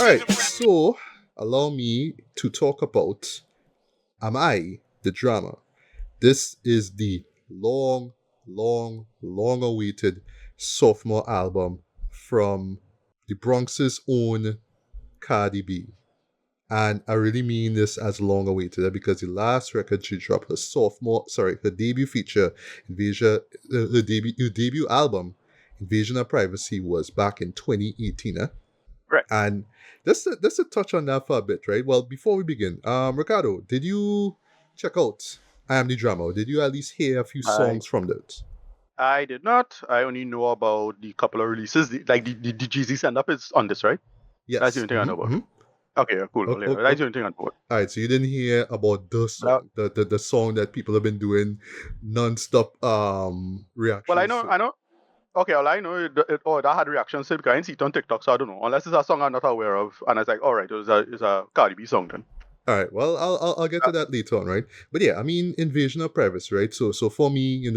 All right, so allow me to talk about Am I the Drama? This is the long awaited sophomore album from the Bronx's own Cardi B. And I really mean this as long awaited because the last record she dropped, her debut feature, her debut album, Invasion of Privacy, was back in 2018. Right. And just to touch on that for a bit, right? Well, before we begin, Ricardo, did you check out I Am the Drama? Did you at least hear a few I songs from that? I did not. I only know about the couple of releases. The Jeezy stand up is on this, right? That's the Yes. only thing I know about. Okay, yeah, cool. Yeah, that's the only thing I know about. All right, so you didn't hear about the But, song, the song that people have been doing non-stop well, I reactions know, to. I know. Okay, all I know that had reactions to it because I didn't see it on TikTok, so I don't know. Unless it's a song I'm not aware of, and I was like, all right, it's a Cardi B song then. All right, well, I'll get to that later on, right? But yeah, I mean, Invasion of Privacy, right? So for me,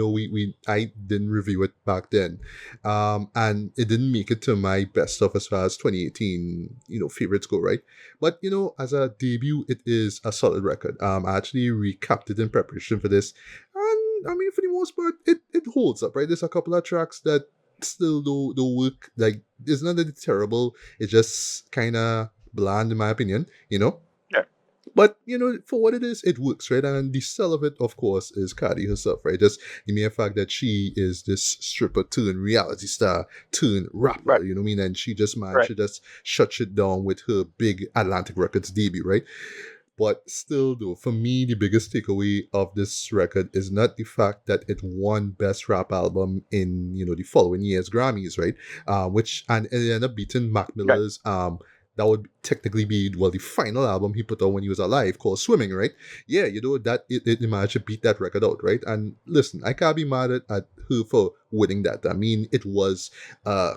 I didn't review it back then, and it didn't make it to my best of as far as 2018, favorites go, right? But as a debut, it is a solid record. I actually recapped it in preparation for this, and I mean, for the most part, it holds up, right? There's a couple of tracks that still don't work. Like, it's not that it's terrible. It's just kind of bland, in my opinion. Yeah. But, for what it is, it works, right? And the sell of it, of course, is Cardi herself, right? Just the mere fact that she is this stripper turned reality star turned rapper, Right. you know what I mean? And she just managed Right. to just shut shit down with her big Atlantic Records debut, right? But still, though, for me, the biggest takeaway of this record is not the fact that it won Best Rap Album in, the following year's Grammys, right? And it ended up beating Mac Right. Miller's, that would technically be, well, the final album he put out when he was alive called Swimming, right? Yeah, that it managed to beat that record out, right? And listen, I can't be mad at her for winning that. I mean, it was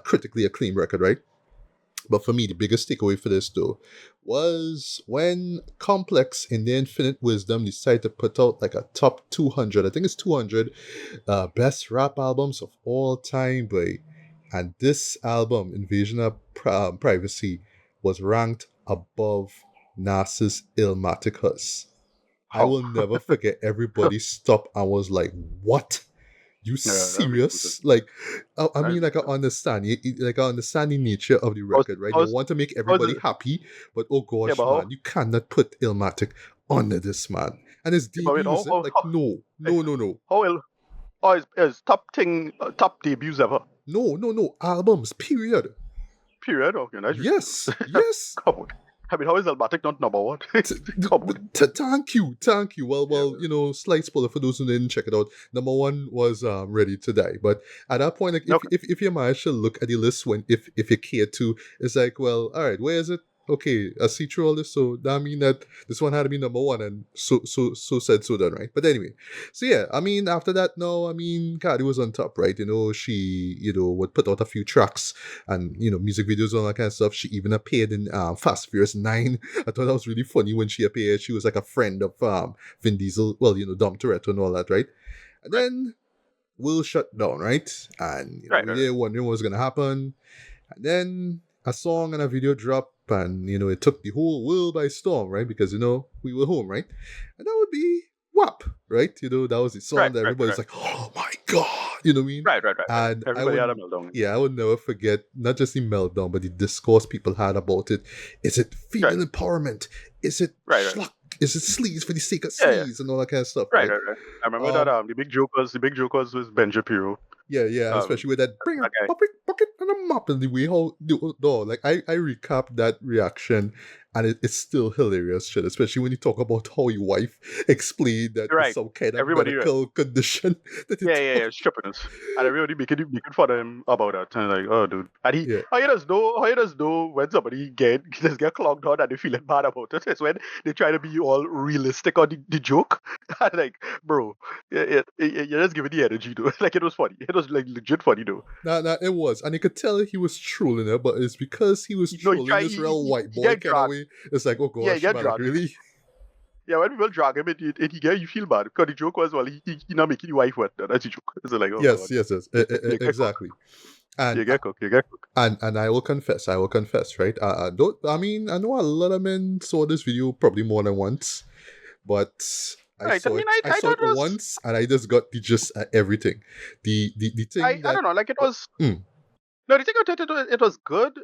critically acclaimed record, right? But for me, the biggest takeaway for this, though, was when Complex, in their infinite wisdom, decided to put out like a top 200, I think it's 200, best rap albums of all time, boy. And this album, Invasion of Privacy, was ranked above Nas's Illmatic Huss. I will never forget everybody stopped and was like, what? You serious? Like, I mean, like I understand, like I understand the nature of the record, right? You want to make everybody happy, but oh gosh, man, you cannot put Illmatic under this man. And his debut was like, no. Is top debuts ever? No, albums, period. Period. Okay, nice. Yes. Come on. I mean, how is Illmatic not number one? Thank you. Well, slight spoiler for those who didn't check it out. Number one was Ready to Die. But at that point, like, if you manage to look at the list if you care to, it's like, well, all right, where is it? Okay, I see through all this, so that mean that this one had to be number one, and so said, so done, right? But anyway, so yeah, I mean, after that, no, I mean, Cardi was on top, right? She, would put out a few tracks and, music videos and all that kind of stuff. She even appeared in Fast Furious 9. I thought that was really funny when she appeared. She was like a friend of Vin Diesel, well, Dom Toretto and all that, right? And then Will shut down, right? And we were wondering what was going to happen. And then a song and a video dropped, and it took the whole world by storm, right? Because we were home, right? And that would be WAP, right? That was the song that everybody's like, oh my god, you know what I mean? Right. And everybody had a meltdown. Yeah, I would never forget not just the meltdown, but the discourse people had about it. Is it female empowerment? Is it schlock? Is it sleaze for the sake of sleaze and all that kind of stuff? Right. I remember that the big jokers was Ben Shapiro. Yeah, especially with that bring a bucket and a mop, and the way how like I recap that reaction, and it's still hilarious shit, especially when you talk about how your wife explained that it's some kind of medical condition. Strippers, and everybody making fun of him about that, and like, oh dude, and how you just know when somebody just get clogged on and they feeling bad about it. It's when they try to be all realistic on the joke, and like, bro, you're just giving the energy to it. Like, it was funny. It was like legit funny though. Nah, it was, and you could tell he was trolling her, but it's because he was trolling this real white boy kind of way. It's like, oh gosh, man, like, really? Yeah, when people drag him, you feel bad because the joke was, well, he not making your wife wet. That's the joke. It's like, oh, yes, exactly. And You get cooked. You get cooked. and I will confess, right? Don't, I mean, I know a lot of men saw this video probably more than once, but Right. I mean, I I saw thought it it was. once, and I just got the gist at everything. The thing I that don't know. Like it was. mm, No, the thing about it was good,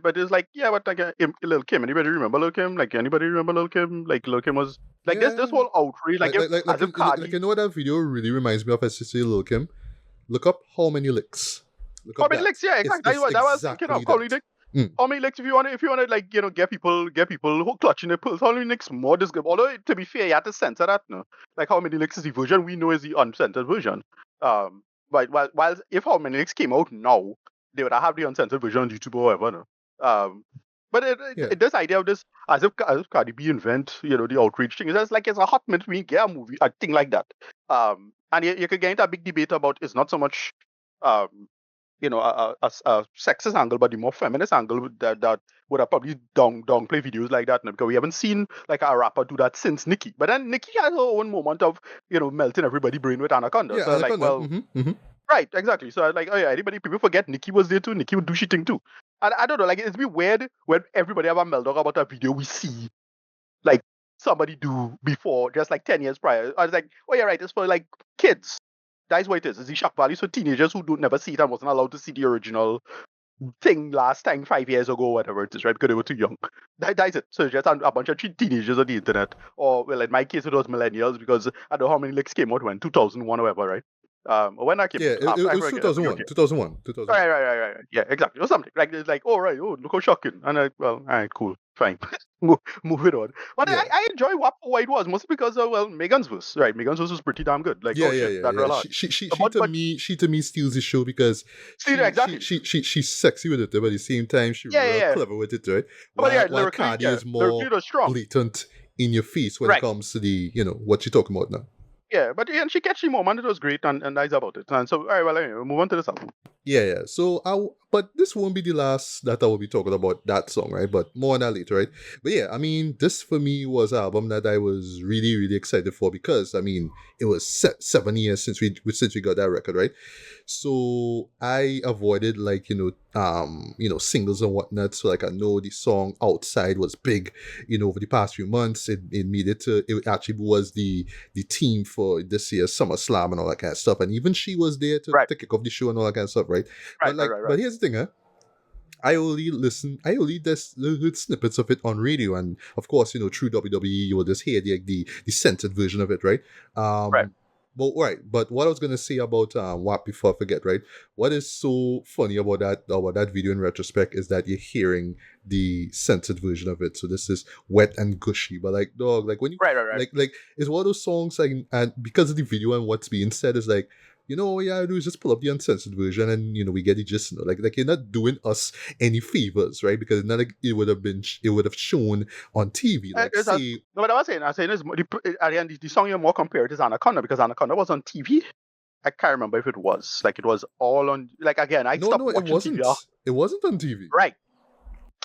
but it's like yeah, but like Lil Kim. Anybody remember Lil Kim? Like anybody remember Lil Kim? Like Lil Kim was like this yeah, whole outrage, like if as if like Cardi. you know what that video really reminds me of, as you say, Lil Kim. Look up how many licks. Look How up many that. licks? Yeah, exactly. It's That was thinking of exactly how many that. licks. Mm. How many licks if you want to like get people who clutching their pearls? How many licks more this good? Although to be fair, you have to censor that. No, like how many licks is the version we know is the uncensored version. But while if how many licks came out now, they would have the uncensored version on YouTube or whatever. No? But Yeah. this idea of this as if Cardi B invent the outrage thing, it's like it's a hot minute we get a movie a thing like that. And you could get into a big debate about it's not so much um a sexist angle, but the more feminist angle that would have probably downplay videos like that, because we haven't seen like a rapper do that since Nicki. But then Nicki has her own moment of melting everybody's brain with Anaconda. Yeah, So like, Anaconda. well, right, exactly. So like, oh yeah, people forget Nicki was there too. Nicki would do shitting too. And I don't know, like it's be weird when everybody have a meltdown about a video we see like somebody do before, just like 10 years prior. I was like, oh yeah, right, it's for like kids. That's what it is. It's the shock value. So teenagers who don't never see it and wasn't allowed to see the original thing last time 5 years ago, whatever it is, right? Because they were too young. That's it. So it's just a bunch of teenagers on the internet. Or well, in my case it was millennials, because I don't know how many licks came out when 2001 or whatever, right? When I came Yeah, out, it I was forget. 2001. 2001. 2001. Right. Yeah, exactly. Or something. Like it's like, oh right, oh look how shocking. And well, all right, cool, fine. Move it on. But Yeah. I enjoy what it was, mostly because well, Megan's verse, right? Megan's verse was pretty damn good. Like, oh shit, that real hard. But She to me steals the show because see, exactly. she's sexy with it, but at the same time she real Yeah. clever with it, right? But yeah, While lyrically, Cardi is lyrically more it was strong. blatant in your face when it Right. comes to the what you're talking about now. Yeah, but and she catched the moment. It was great and nice about it. And so, all right, well, anyway, move on to this album. Yeah. So but this won't be the last that I will be talking about that song, right? But more on that later, right? But yeah, I mean, this for me was an album that I was really, really excited for because I mean, it was 7 years since we got that record, right? So I avoided like singles and whatnot. So like I know the song "Outside" was big, over the past few months. It made it to it actually was the team for this year's SummerSlam and all that kind of stuff. And even she was there to kick off the show and all that kind of stuff, right? But here's the thing, huh? I only just heard snippets of it on radio, and of course, through WWE, you will just hear the censored version of it, right? Right. But what I was gonna say about WAP before I forget, right? What is so funny about that video in retrospect is that you're hearing the censored version of it. So this is wet and gushy, but like dog, like when you like it's one of those songs like, and because of the video and what's being said is like, all you gotta do is just pull up the uncensored version and we get it just like you're not doing us any favors, right? Because it's not like it would have shown on TV. Like no, but I was saying is again the song you're more compared is Anaconda, because Anaconda was on TV. I can't remember if it was. Like it was all on, like again, I stopped watching it wasn't. TV. It wasn't on TV. Right.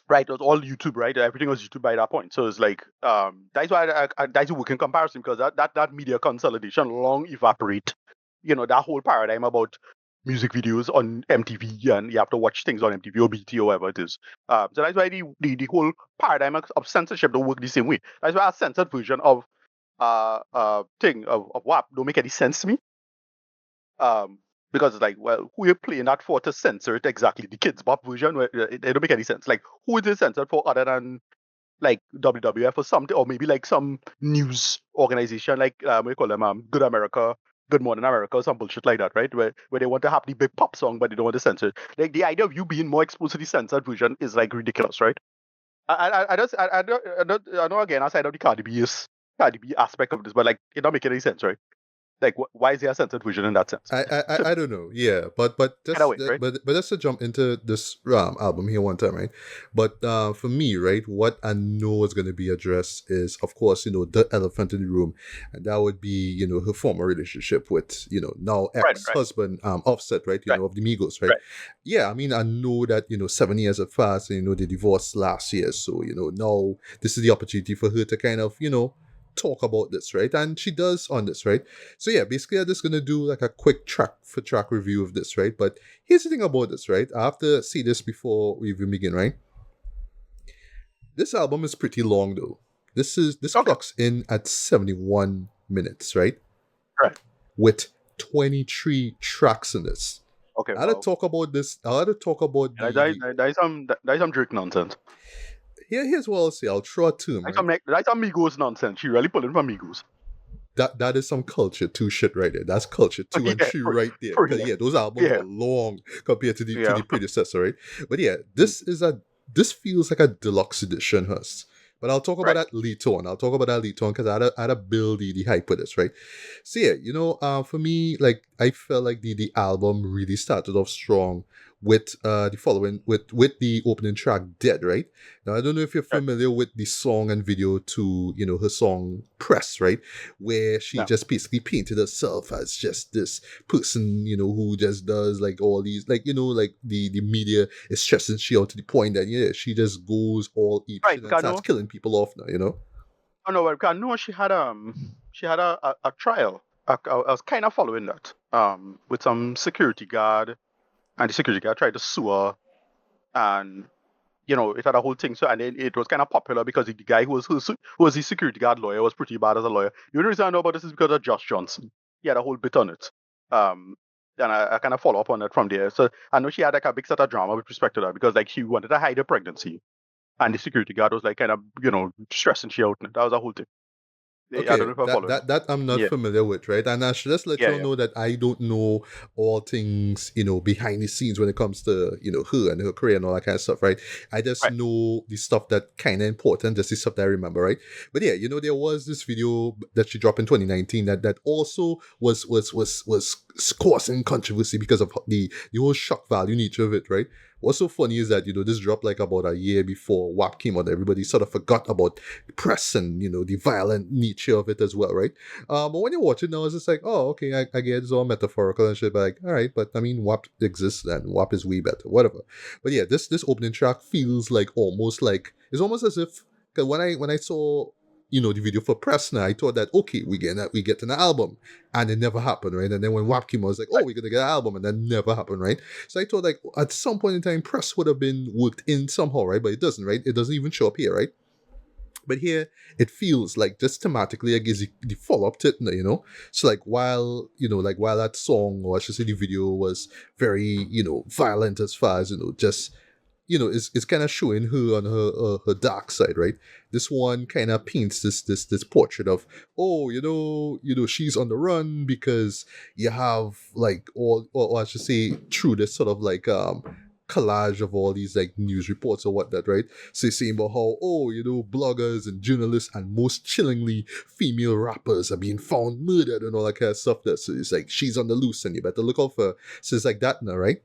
It was all YouTube, right? Everything was YouTube by that point. So it's like that's why that's a working comparison, because that media consolidation long evaporate. That whole paradigm about music videos on MTV and you have to watch things on MTV or BT or whatever it is. So that's why the whole paradigm of censorship don't work the same way. That's why a censored version of thing of WAP don't make any sense to me. Because it's like, well, who are you playing that for to censor it exactly? The kids' WAP version, it don't make any sense. Like, who is it censored for other than like WWF or something, or maybe like some news organization like what do you call them, Good America, Good Morning America, or some bullshit like that, right? Where they want to have the big pop song, but they don't want to censor it. Like the idea of you being more exposed to the censored version is like ridiculous, right? I know again, outside of the Cardi B aspect of this, but like it don't make any sense, right? Like, why is there a censored version in that sense? I don't know. Yeah, but just right? but let's just jump into this album here one time, right? But for me, right, what I know is going to be addressed is, of course, the elephant in the room, and that would be her former relationship with now ex-husband Offset, right? Of the Migos, right? Yeah, I mean, I know that 7 years have passed, and they divorced last year, so now this is the opportunity for her to kind of talk about this, right? And she does on this, right? So yeah, basically I'm just gonna do like a quick track for track review of this, right? But here's the thing about this, right? I have to see this before we even begin, right? This album is pretty long though. This Okay. clocks in at 71 minutes, right? Right. With 23 tracks in this. Okay. I had to Wow. talk about this. I had to talk about That is some Drake nonsense. here's what I'll say. I'll throw a term, right? That is some Migos nonsense. She really pulling from Migos. That is some culture two shit right there. That's culture two and Yeah. three right there. For Because real. yeah, those albums Yeah. were long compared to the Yeah. predecessor, right? But yeah, this feels like a deluxe edition, Hus. But I'll talk about Right. that later on. I'll talk about that later on because I had to build the hype of this, right? So yeah, for me, like I felt like the album really started off strong with the following with the opening track Dead, right? Now I don't know if you're Right. familiar with the song and video to, her song Press, right? Where she No. just basically painted herself as just this person, who just does like all these like, like the media is stressing she out to the point that yeah, she just goes all ape Right. shit and starts killing people off now. Oh no, because no, she had a trial. I was kind of following that with some security guard, and the security guard tried to sue her, and it had a whole thing. So and then it was kind of popular because the guy who was the security guard lawyer was pretty bad as a lawyer. The only reason I know about this is because of Josh Johnson. He had a whole bit on it. Um, and I kind of follow up on it from there. So I know she had like a big set of drama with respect to that because like she wanted to hide her pregnancy, and the security guard was like kind of stressing she out. And that was a whole thing. I Okay, don't know if I that followed. that that I'm not Yeah, familiar with, right? And I should just let yeah, you all yeah. know that I don't know all things, behind the scenes when it comes to, her and her career and all that kind of stuff, right? I just Right. know the stuff that kind of important, just the stuff that I remember, right? But yeah, there was this video that she dropped in 2019 that also was causing controversy because of the whole shock value nature of it, right? What's so funny is that this dropped like about a year before WAP came out. Everybody sort of forgot about press and the violent nature of it as well, right? But when you watch it now, it's just like, oh, okay, I get it's all metaphorical and shit. But like, all right, but I mean, WAP exists and WAP is way better, whatever. But yeah, this opening track feels like it's almost as if because when I saw the video for Press now, I thought that okay, we get an album, and it never happened, right? And then when WAP came out, I was like, oh, we're gonna get an album, and that never happened, right? So I thought like at some point in time, Press would have been worked in somehow, right? But it doesn't, right? It doesn't even show up here, right? But here it feels like just thematically, I guess the follow up to it, So like while that song, or I should say the video, was very violent as far as just it's kind of showing her on her dark side, right? This one kind of paints this portrait of, oh, she's on the run because you have like or I should say through this sort of like collage of all these like news reports or whatnot, right? So saying about how, oh, bloggers and journalists and most chillingly female rappers are being found murdered and all that kind of stuff. So it's like she's on the loose and you better look out for her. So it's like that now, right?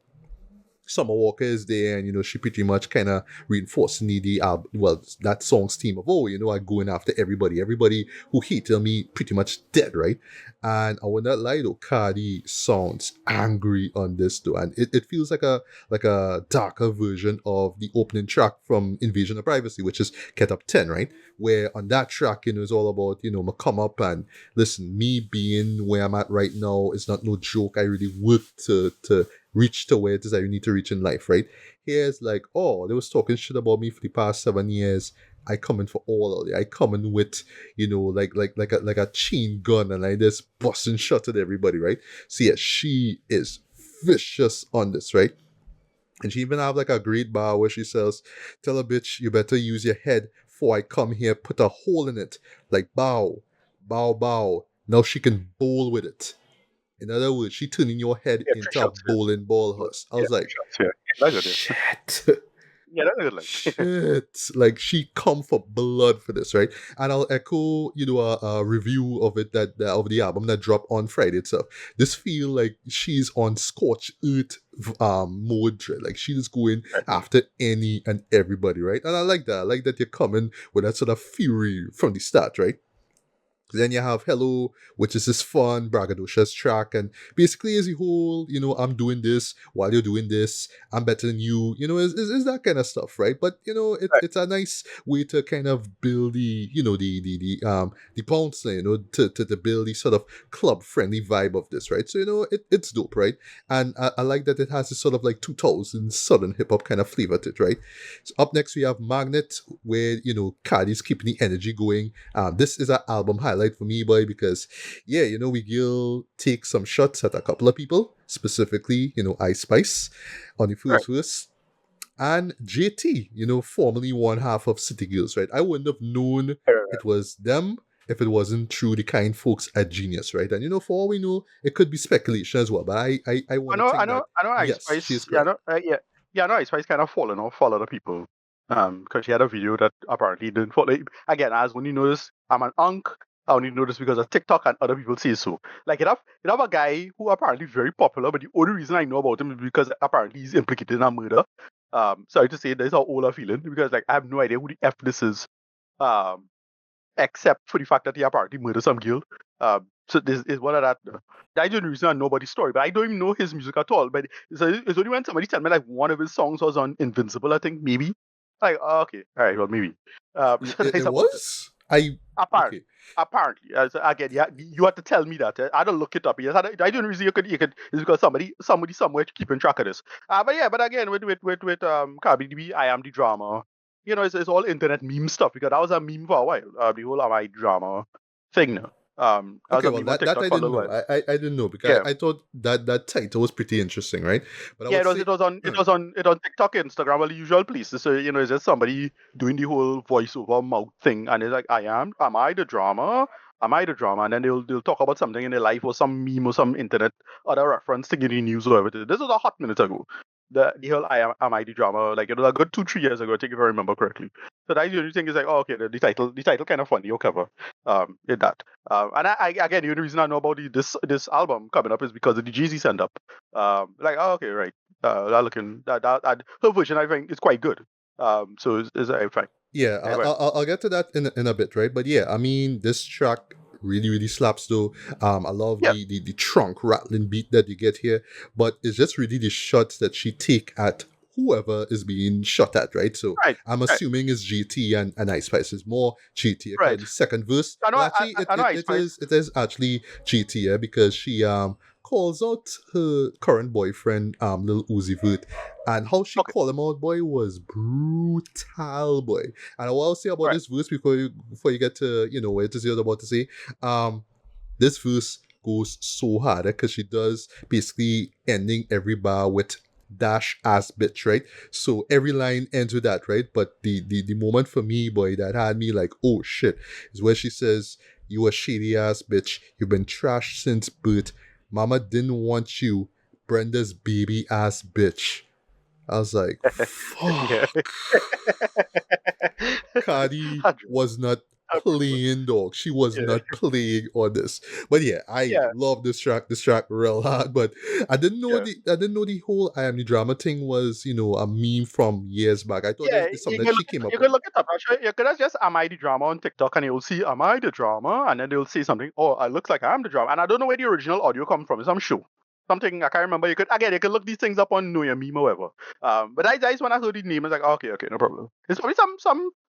Summer Walker is there, and she pretty much kind of reinforcing that song's theme of, oh, I'm going after everybody who hated me pretty much dead, right? And I will not lie though, Cardi sounds angry on this though, and it feels like a darker version of the opening track from Invasion of Privacy, which is Get Up 10, right? Where on that track, it's all about my come up and listen, me being where I'm at right now is not no joke. I really worked to reach to where it is that you need to reach in life, right? Here's like, oh, they was talking shit about me for the past 7 years. I come in for all of it. I come in with, like a chain gun and I just busting shot at everybody, right? So yeah, she is vicious on this, right? And she even have like a great bar where she says, tell a bitch you better use your head before I come here, put a hole in it. Like bow, bow, bow. Now she can bowl with it. In other words, she turning your head Yeah, three into a shots. Yeah, bowling ball horse. I yeah, was three like, shots. Yeah, that's good. shit. Yeah, that's a good line. Shit. Like she come for blood for this, right? And I'll echo, a review of it of the album that dropped on Friday itself. This feel like she's on scorched earth mode, right? Like she's going Right. after any and everybody, right? And I like that. I like that you're coming with that sort of fury from the start, right? Then you have Hello, which is this fun, braggadocious track, and basically as a whole, I'm doing this while you're doing this, I'm better than you, is that kind of stuff, right? But Right. it's a nice way to kind of build the bounce, to build the sort of club friendly vibe of this, right? So it's dope, right? And I like that it has this sort of like 2000s southern hip hop kind of flavor to it, right? So up next we have Magnet, where Cardi's keeping the energy going. This is an album highlight for me, boy, because yeah, we will take some shots at a couple of people, specifically, Ice Spice on the Right. first verse. And JT, formerly one half of City Girls, right? I wouldn't have known Right, right, it was them if it wasn't through the kind folks at Genius, right? And for all we know, it could be speculation as well. But I I want to know, I think know, that I know. Ice yes, she is Spice, yeah, I correct. know, yeah, I know. Ice Spice kind of fallen off for a lot of people, because she had a video that apparently didn't follow. Again, as when you notice, I'm an unk. I only know this because of TikTok and other people say so. Like you have a guy who apparently very popular, but the only reason I know about him is because apparently he's implicated in a murder. Sorry to say, that's how old I'm feeling because like I have no idea who the f this is. Um, except for the fact that he apparently murdered some girl. So this is one of that. I don't reason nobody's story, but I don't even know his music at all. But it's only when somebody tell me like one of his songs was on Invincible, I think maybe. Like okay, all right, well maybe. So It that's about it. was I Apparently, okay. apparently, so again, yeah, you have to tell me that. I don't look it up. Yes, I don't reason you could is because somebody somewhere keeping track of this. But yeah, but again, with Cardi B, I am the drama. It's all internet meme stuff because that was a meme for a while. The whole am I drama thing now. That was Okay, a well meme on that TikTok I for a didn't little know. while. I didn't know because Yeah. I thought that title was pretty interesting, right? But I Yeah, would it was say, it was on it huh, was on it on TikTok, Instagram, all the usual places. So it's just somebody doing the whole voiceover mouth thing, and it's like, am I the drama? Am I the drama? And then they'll talk about something in their life or some meme or some internet other reference thing in the news or whatever. This was a hot minute ago. The whole am I the drama? Like it was a good 2-3 years ago, I think if I remember correctly. So that usually thing is like, oh okay, the title kind of funny or cover. In that. And I again the only reason I know about this album coming up is because of the Jeezy send up. Like oh okay right. That looking that her version I think is quite good. So is fine. yeah, Yeah, well, I'll get to that in a bit, right? But yeah, I mean, this track really slaps though. I love yeah, the trunk rattling beat that you get here, but it's just really the shots that she take at whoever is being shot at, right? So right, I'm right, assuming it's GT and Ice Spice is more GT because right. the second verse, I know well, actually I know Ice Spice. it is actually GT, yeah, because she calls out her current boyfriend Lil Uzi Vert, and how she Okay, called him out, boy, was brutal, boy. And what I'll say about right. this verse before you get to what it is you're about to say, this verse goes so hard because she does basically ending every bar with dash ass bitch, right? So every line ends with that, right? But the moment for me, boy, that had me like, oh shit, is where she says, "You a shady ass bitch. You've been trashed since birth. Mama didn't want you. Brenda's baby ass bitch." I was like, Yeah. fuck. Cardi 100, was not 100%. playing, dog. She was Yeah, not playing on this. But yeah, I yeah, love this track real hard. But yeah. I didn't know the whole I am the drama thing was, a meme from years back. I thought Yeah, it's you something that can she look came you up can with. look it up. Actually, you could just am I the drama on TikTok and you'll see am I the drama, and then they'll say something. Oh, it looks like I'm the drama, and I don't know where the original audio come from. It's some show, something I can't remember. You could look these things up on Know Your Meme or whatever. But I just when I heard the name, I was like, okay, no problem. It's probably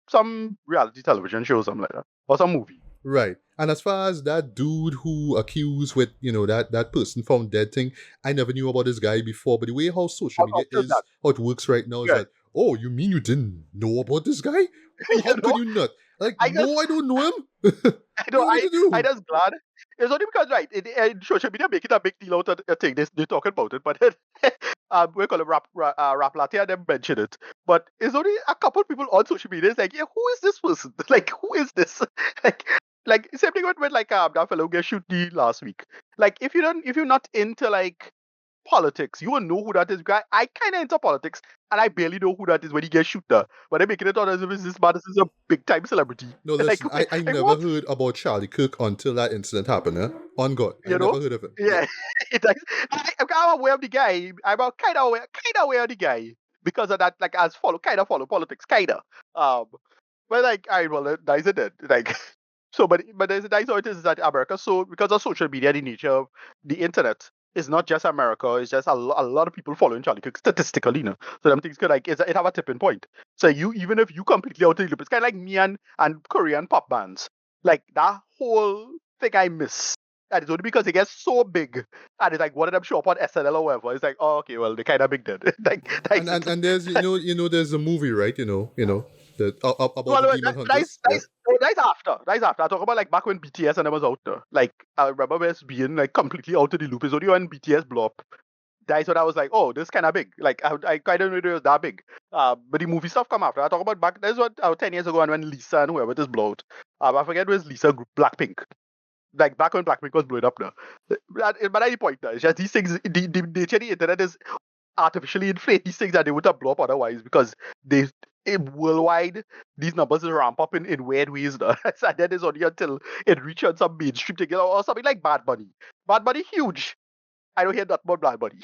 some reality television show, or something like that, or some movie. Right. And as far as that dude who accused with, that person found dead thing, I never knew about this guy before. But the way how social media Out of is, that, how it works right now is yeah, that, oh, you mean you didn't know about this guy? Oh, you how could know, you not? Like, I just no, I don't know him. what I do know you want me to I do? just glad. It's only because right, social media make it a big deal out of a thing. They talking about it, but we call it rap latte and them mention it. But it's only a couple people on social media. It's like, yeah, who is this person? Like, who is this? like, same thing with like that fellow get shoot the last week. Like, if you're not into like politics. You will know who that is. Because I kind of into politics, and I barely know who that is when he gets shoot there. But they're making it out as if this man this is a big time celebrity. No, like, listen, I like never what? heard about Charlie Cook until that incident happened, huh? On God. I You know? never heard of him. Yeah. Yeah. it's like, I'm aware of the guy. I'm kind of aware of the guy because of that. Like, as kind of follow politics, kind of. Um, but like, I well, nice it. Like, So, but that's how it is that America. So, because of social media, the nature of the internet is not just America. It's just a lot of people following Charlie Cook statistically, So, them things could it have a tipping point. So, you even if you completely out of the loop, it's kind of like me and Korean pop bands. Like that whole thing I miss. And it's only because it gets so big, and it's like one of them show up on SNL or whatever. It's like, oh, okay, well, they're kind of big then. And there's there's a movie, right? The about Well, the demon hunters. Yeah. that's after. That's after. I talk about like back when BTS and I was out there. Like I remember us being like completely out of the loop. It's only when BTS blew up. That's when I was like, oh, this kind of big. Like I kind of knew it was that big. But the movie stuff come after. I talk about back. That's what 10 years ago, and when Lisa and whoever this blew out. I forget it was Lisa group Blackpink. Like back when Blackpink was blowing up now. But any point now, it's just these things. The nature of the internet is artificially inflate these things that they would have blown up otherwise because they worldwide these numbers ramp up in weird ways. And then it's only until it reaches some mainstream together or something like Bad Bunny. Bad Bunny huge. I don't hear that about Bad Bunny.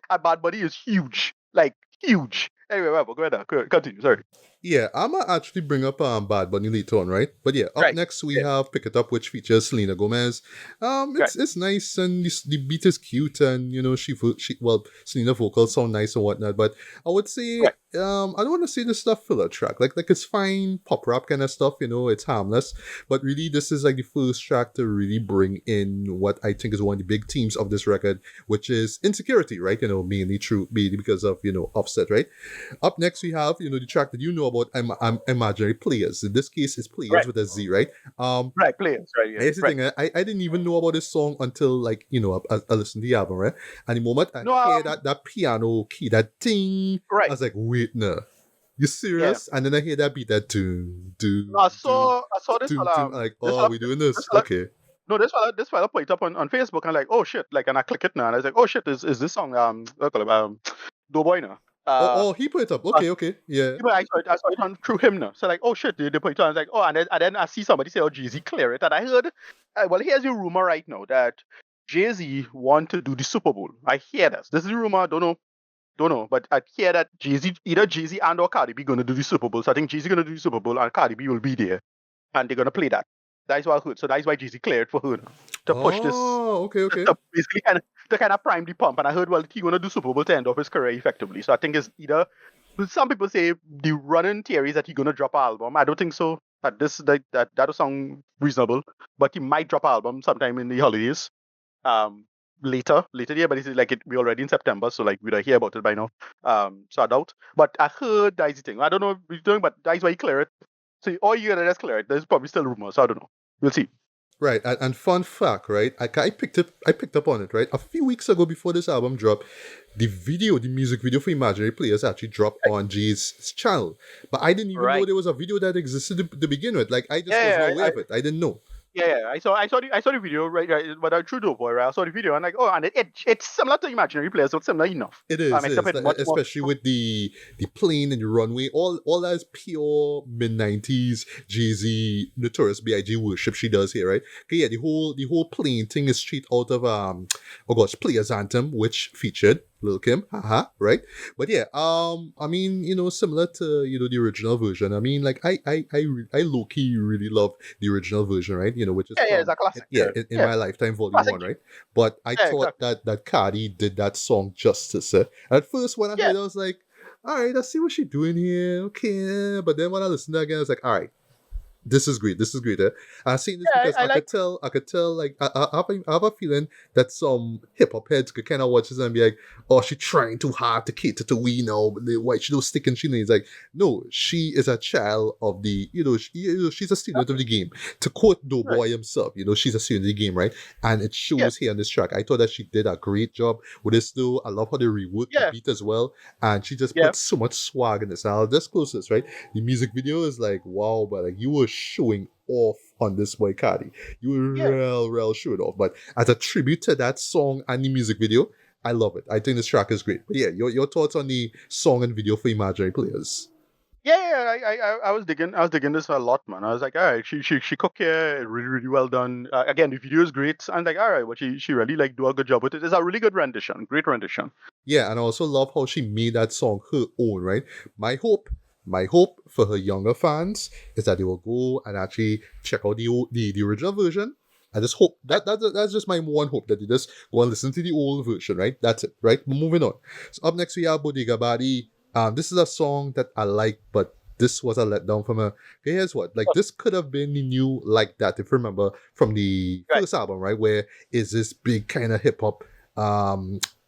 And Bad Bunny is huge. Like huge. Anyway, whatever, go ahead. Continue, sorry. Yeah, I'ma actually bring up Bad Bunny later on, right? But yeah, up Right. next we have Pick It Up, which features Selena Gomez. It's nice and the beat is cute, and Selena vocals sound nice and whatnot. But I would say Right. I don't want to say this stuff filler track. Like it's fine pop rap kind of stuff, it's harmless. But really, this is like the first track to really bring in what I think is one of the big themes of this record, which is insecurity, right? Mainly because of Offset, right? Up next, we have the track that about imaginary players. In this case, it's players Right. with a Z, right? Right, players, right? Yeah. Here's the thing. I didn't even know about this song until I listened to the album, right? And the moment I No, hear that piano key, that ding, I right. was like, wait, no, you Yeah. serious? And then I hear that beat, that doom, doom, No, I doom, saw this doom, doom. fella. I'm like, This oh, fella, we doing this this? fella Okay. No, this fella put it up on Facebook and like, oh shit, like, and I click it now and I was like, oh shit, is this song what call it, Doughboy now? He put it up. Uh, Okay, yeah. but I saw it on through him now. So like, oh shit, they put it on. I was like, oh, and then I see somebody say, oh, Jay-Z clear it, and I heard, well, here's your rumor right now that Jay-Z want to do the Super Bowl. I hear this. This is a rumor. Don't know, but I hear that either Jay-Z and or Cardi B gonna do the Super Bowl. So I think Jay-Z gonna do the Super Bowl and Cardi B will be there, and they're gonna play that. That's what I heard. So that's why Jay-Z cleared for her now, to push this. Oh, okay. To basically kind of prime the pump. And I heard, well, he's gonna do Super Bowl to end off his career effectively. So I think it's either. Some people say the running theory is that he's gonna drop an album. I don't think so. That that'll sound reasonable, but he might drop an album sometime in the holidays. Later yeah, but it's like we're already in September, so like we don't hear about it by now. So I doubt. But I heard that's the thing. I don't know if he's doing, but that's why he clear it. So all you gotta just clear it. There's probably still rumors, so I don't know. We'll see. Right, and fun fact, right? I picked up on it, right? A few weeks ago, before this album dropped, the music video for Imaginary Players actually dropped on G's channel. But I didn't even know there was a video that existed to begin with. Like I just wasn't aware of it. I didn't know. Yeah. I saw the video, right? But I true Doughboy, right? I saw the video and like, oh, and it's similar to Imaginary Players, so it's similar enough. It is, especially with the plane and the runway. All that is pure mid-90s Jay-Z Notorious B.I.G. worship she does here, right? Okay, yeah, the whole plane thing is straight out of Players Anthem, which featured Lil Kim, haha, right? But yeah, I mean, similar to the original version. I mean, like I low key really love the original version, right? Which is it's a classic. In My Lifetime Volume Classic. 1, right? But I thought that Cardi did that song justice. At first, when I heard it, I was like, all right, let's see what she's doing here. Okay, but then when I listened to it again, I was like, all right. This is great. I've seen this because I could tell, like, I have a feeling that some hip hop heads could kind of watch this and be like, oh, she's trying too hard to cater to we now, but why she don't stick and she needs like, no, she is a child of the, she's a student of the game. To quote Doughboy himself, she's a student of the game, right? And it shows here on this track. I thought that she did a great job with this though. I love how they reworked the beat as well. And she just put so much swag in this. I'll just close this, right? The music video is like, wow, but like you were showing off on this boy Cardi. You were real showing off. But as a tribute to that song and the music video, I love it. I think this track is great. But yeah, your thoughts on the song and video for Imaginary Players? I was digging this a lot, man. I was like, all right, she cooked here, really well done. Again, the video is great. I'm like, all right, but she really like do a good job with it. It's a really good rendition, great rendition. Yeah, and I also love how she made that song her own, right? My hope My hope for her younger fans is that they will go and actually check out the original version. I just hope that's just my one hope, that they just go and listen to the old version, right? That's it, right? Moving on. So up next we have Bodega Body. This is a song that I like, but this was a letdown from a. Okay, here's what. Like, this could have been the new Like That, if you remember from the Right. first album, right? Where is this big kind of hip hop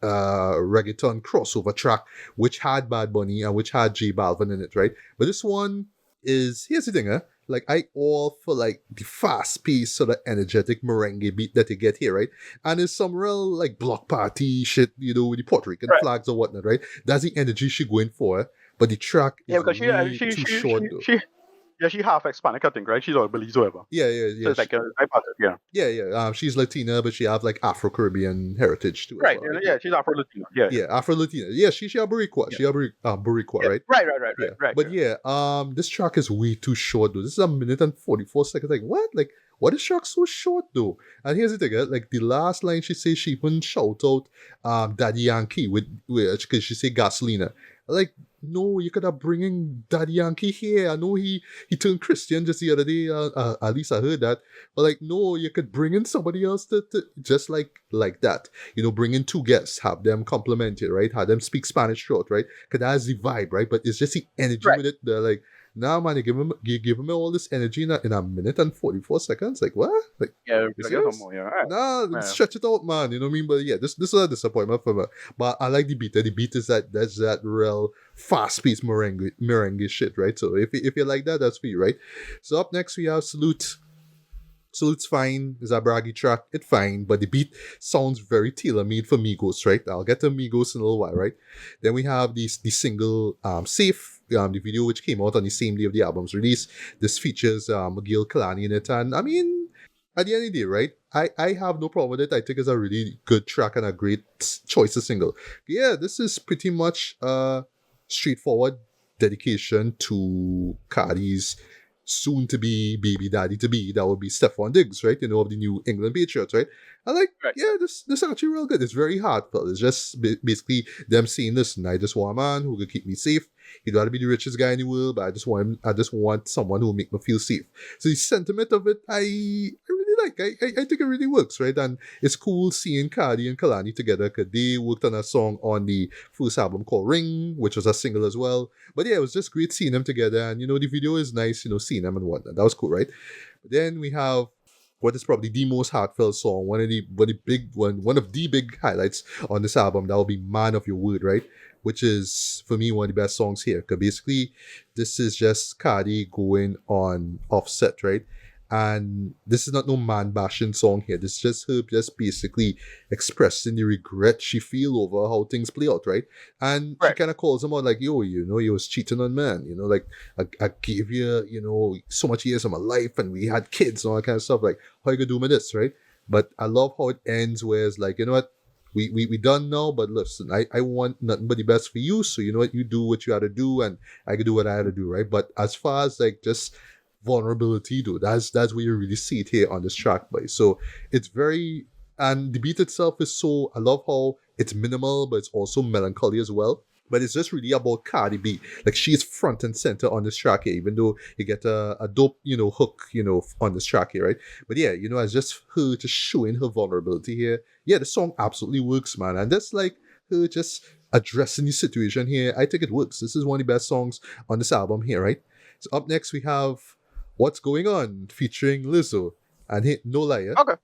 reggaeton crossover track, which had Bad Bunny and which had J Balvin in it, right? But this one is, here's the thing, like, I all for like the fast paced sort of energetic merengue beat that you get here, right? And there's some real like block party shit, with the Puerto Rican Right. flags or whatnot, right? That's the energy she going for, but the track Yeah, is because way too short though. she half Hispanic, I think, right? She's all Belize, whatever. Yeah, So it's like yeah. yeah. She's Latina, but she have like Afro Caribbean heritage too, as Right. well. Right? Yeah, she's Afro Latino. Yeah. Yeah, Afro Latina. Yeah, she a Boricua. Yeah. She a Boricua, Yeah. right? Right. But yeah, this track is way too short though. This is 1 minute and 44 seconds. Like, what? Like, what is track so short though? And here's the thing, like the last line she says, she even shout out Daddy Yankee with because she say gasolina. Like, no, you could have bringing Daddy Yankee here. I know he turned Christian just the other day. At least I heard that. But like, no, you could bring in somebody else to just like that. Bring in two guests, have them compliment it, right? Have them speak Spanish short, right? Because that's the vibe, right? But it's just the energy Right. with it. They're like, nah, man, you give him all this energy in 1 minute and 44 seconds. Like, what? Like, Yeah, you I guess serious? some more, yeah. Right. Nah, Yeah. stretch it out, man. You know what I mean? But yeah, this is a disappointment for me. But I like the beat. The beat is that's that real fast-paced merengue shit, right? So if you like that, that's for you, right? So up next we have Salute. Salute's fine. It's a braggy track. It's fine, but the beat sounds very tailor-made for Migos, right? I'll get to Migos in a little while, right? Then we have the single Safe, the video which came out on the same day of the album's release. This features Miguel Kalani in it, and I mean, at the end of the day, right? I have no problem with it. I think it's a really good track and a great choice of single. Yeah, this is pretty much a straightforward dedication to Cardi's soon to be baby daddy to be. That would be Stephon Diggs, right? Of the New England Patriots, right? I like, Right. yeah, this is actually real good. It's very heartfelt. It's just basically them saying, listen, I just want a man who can keep me safe. He'd rather be the richest guy in the world, but I just want someone who will make me feel safe. So the sentiment of it, I really like. I think it really works, right? And it's cool seeing Cardi and Kalani together because they worked on a song on the first album called Ring, which was a single as well. But yeah, it was just great seeing them together. And, the video is nice, seeing them and whatnot. That was cool, right? But then we have what is probably the most heartfelt song, one of the big highlights on this album. That will be Man of Your Word, right? Which is, for me, one of the best songs here. Because basically, this is just Cardi going on Offset, right? And this is not no man bashing song here. This is just her just basically expressing the regret she feel over how things play out, right? And she Right. kind of calls him out like, yo, you was cheating on man. Like, I gave you, so much years of my life and we had kids and all that kind of stuff. Like, how you gonna do with this, right? But I love how it ends where it's like, you know what? We done now, but listen, I want nothing but the best for you. So you know what? You do what you had to do and I can do what I had to do, right? But as far as like just vulnerability though, that's where you really see it here on this track, boy. So it's very, and the beat itself is so, I love how it's minimal but it's also melancholy as well. But it's just really about Cardi B. Like, she's front and center on this track here, even though you get a dope, hook, on this track here, right? But yeah, it's just her just showing her vulnerability here. Yeah, the song absolutely works, man. And that's like her just addressing the situation here. I think it works. This is one of the best songs on this album here, right? So up next we have What's Going On featuring Lizzo. And hey, no lie, Okay.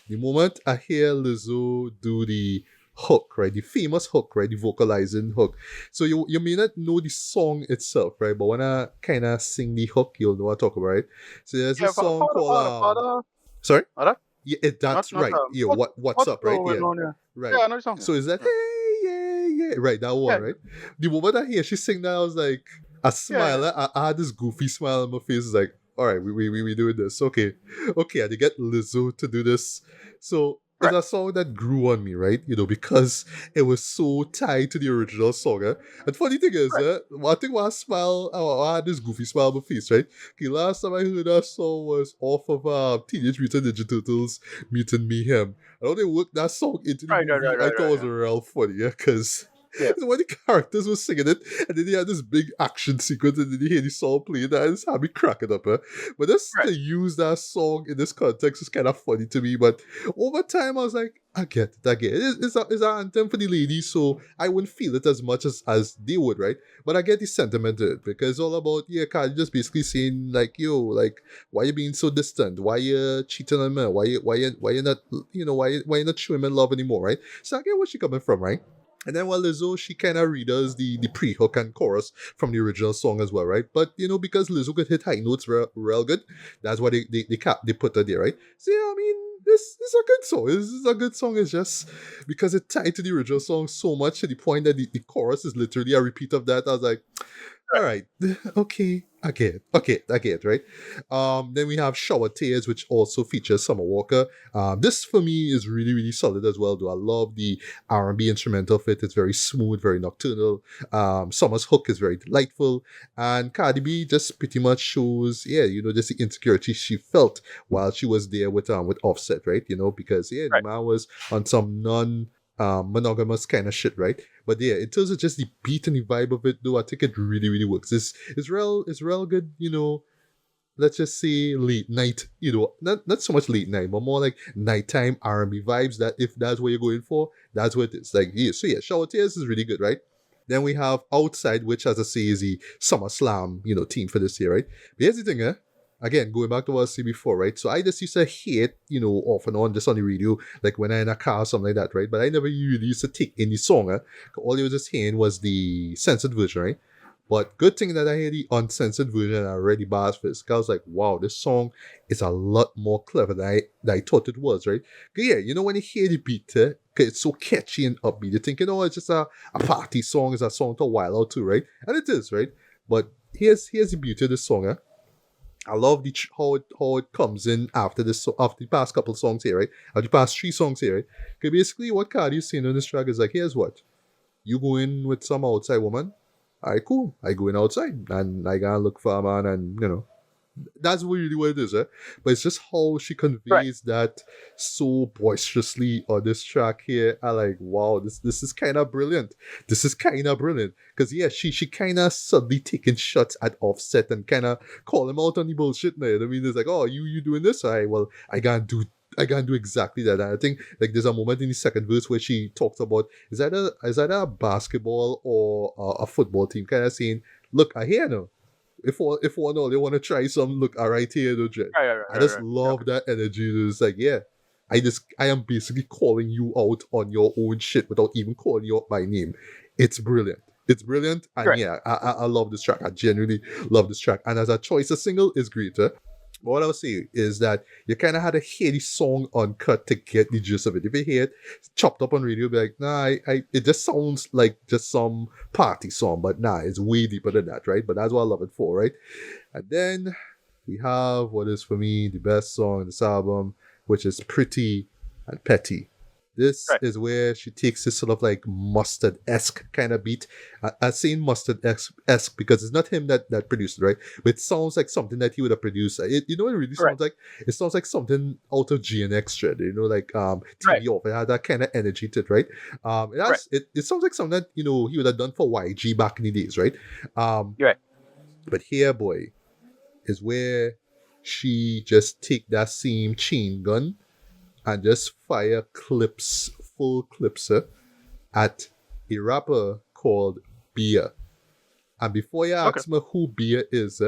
the moment I hear Lizzo do the hook, right? The famous hook, right? The vocalizing hook. So you may not know the song itself, right? But when I kind of sing the hook, you'll know what I talk about, right? So there's Yeah, a song called sorry? Other? Yeah, that's Not, right. Yeah, what's up, right? Yeah. On, yeah. Right. Yeah, I know the song. So is that hey, yeah, right, that one, Yeah. right? The moment I hear she sing that, I was like, I smile. I had this goofy smile on my face. It's like, all right, we doing this. Okay, I did get Lizzo to do this. So it's a song that grew on me, right? Because it was so tied to the original song. And funny thing is, one thing why I had this goofy smile on my face, right? Okay, last time I heard that song was off of Teenage Mutant Ninja Turtles Mutant Mayhem. And how they worked that song into the movie, I thought was real funny, yeah, because Yeah. So when the characters were singing it, and then they had this big action sequence, and then you hear the song playing, that just had me cracking up. But just Right. to use that song in this context is kind of funny to me. But over time, I was like, I get it, I get it. It's an anthem for the ladies, so I wouldn't feel it as much as they would, right? But I get the sentiment to it because it's all about, yeah, Cardi just basically saying, like, yo, like, why you being so distant? Why you cheating on me? Why you not, why you not showing me love anymore, right? So I get where she coming from, right? And then while Lizzo, she kind of redoes the pre-hook and chorus from the original song as well, right? But, because Lizzo could hit high notes real good, that's why they put her there, right? So, yeah, I mean, this is a good song. This is a good song. It's just because it tied to the original song so much to the point that the chorus is literally a repeat of that. I was like, all right, okay, I get it. Okay, I get it, right? Then we have Shower Tears, which also features Summer Walker. This for me is really, really solid as well, though. I love the R&B instrumental of it. It's very smooth, very nocturnal. Summer's hook is very delightful. And Cardi B just pretty much shows, just the insecurity she felt while she was there with Offset, right? Because, the Right. man was on some monogamous kind of shit, right? But yeah, in terms of just the beat and the vibe of it, though, I think it really, really works. It's real good, let's just say late night, not so much late night, but more like nighttime R&B vibes. That if that's what you're going for, that's what it is. Like, yeah, so yeah, Shower Tears is really good, right? Then we have Outside, which, as I say, is the SummerSlam, team for this year, right? But here's the thing, again, going back to what I said before, right? So I just used to hate, off and on, just on the radio, like when I'm in a car or something like that, right? But I never really used to take any song, all you was just hearing was the censored version, right? But good thing that I hear the uncensored version and I already bars for this. 'Cause I was like, wow, this song is a lot more clever than I thought it was, right? 'Cause yeah, when you hear the beat, 'cause it's so catchy and upbeat, you think, it's just a party song, it's a song to while out too, right? And it is, right? But here's the beauty of this song, I love how it comes in after after the past couple songs here, right? After the past 3 songs here, right? Because basically what Cardi is saying on this track is like, here's what. You go in with some outside woman, alright, cool. I go in outside and I gotta look for a man and, that's really what it is, But it's just how she Right. conveys that so boisterously on this track here. I like, wow, this is kind of brilliant. This is kind of brilliant because yeah, she kind of suddenly taking shots at Offset and kind of call him out on the bullshit. Now, I mean, it's like, oh, you doing this? Alright, well, I can't do exactly that. And I think like there's a moment in the second verse where she talks about is that a basketball or a football team kind of saying, look, I hear now. If one all they want to try some, look, all right here, no jet. Right. I just Right. love that energy. It's like, yeah, I am basically calling you out on your own shit without even calling you out by name. It's brilliant. It's brilliant, and Right. yeah, I love this track. I genuinely love this track, and as a choice, a single is great. But what I would say is that you kind of had to hear the song uncut to get the gist of it. If you hear it chopped up on radio, be like, nah, it just sounds like just some party song, but nah, it's way deeper than that, right? But that's what I love it for, right? And then we have what is for me the best song in this album, which is Pretty and Petty. This Right. is where she takes this sort of like mustard-esque kind of beat. I'm saying mustard-esque because it's not him that produced it, right? But it sounds like something that he would have produced. It really Right. sounds like? It sounds like something out of GNX Shred, like Right. TV Off. It had that kind of energy to it, right? It sounds like something that, he would have done for YG back in the days, right? Right. But here, boy, is where she just take that same chain gun and just fire full clips, at a rapper called Bia. And before you Okay. ask me who Bia is,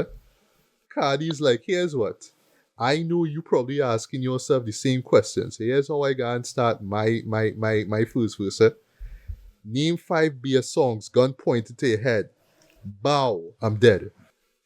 Cardi's like, here's what. I know you probably asking yourself the same questions. Here's how I got and start my first verse. Name 5 Bia songs, gun pointed to your head. Bow, I'm dead.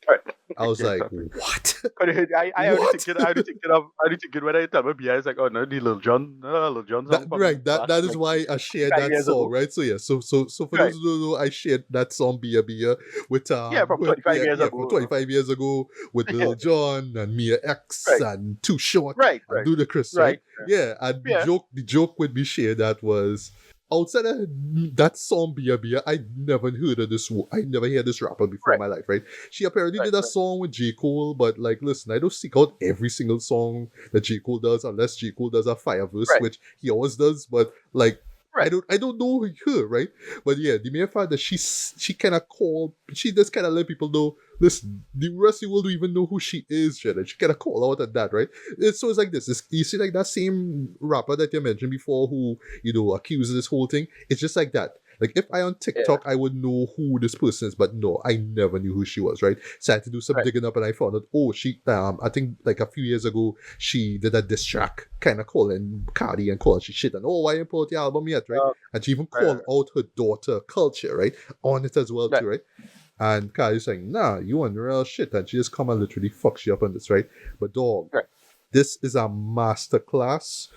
Right. I was Yeah, like, exactly. what? I already What? thinking when I tell my BI, it's like, oh no, the Little John song from Right, last that is like why I shared 5 that years song, ago. right? So yeah, so for Right. those who don't know, I shared that song Bia Bia with Yeah, from 25 years ago. from 25 years ago with Lil Jon and Mia X Right. and Too Short Right. and Ludacris, right? Right. Yeah, and Yeah. the joke with me shared that was outside of that song Bia Bia, I never heard of this. I never heard this rapper before in my life, right? She apparently did a song with J. Cole, but like, listen, I don't seek out every single song that J. Cole does unless J. Cole does a fire verse, which he always does. But like, Right. I don't know her, right? But yeah, the mere fact that she kind of she just kind of let people know, listen, the rest of the world don't even know who she is, Jen, and she kind of call out at that, right? So it's like this. You see, like that same rapper that you mentioned before, who accused this whole thing. It's just like that. Like if I on Yeah. TikTok, I would know who this person is, but no, I never knew who she was, right? So I had to do some Right. digging up, and I found out, oh, she, I think like a few years ago, she did a diss track, kind of calling Cardi and calling she shit, and oh, why you put out the album yet, right? And she even Right. called out her daughter Culture, right, on it as well Right. too, right? And Cardi's saying, nah, you on real shit, and she just come and literally fucks you up on this, right? But dog, Right. this is a masterclass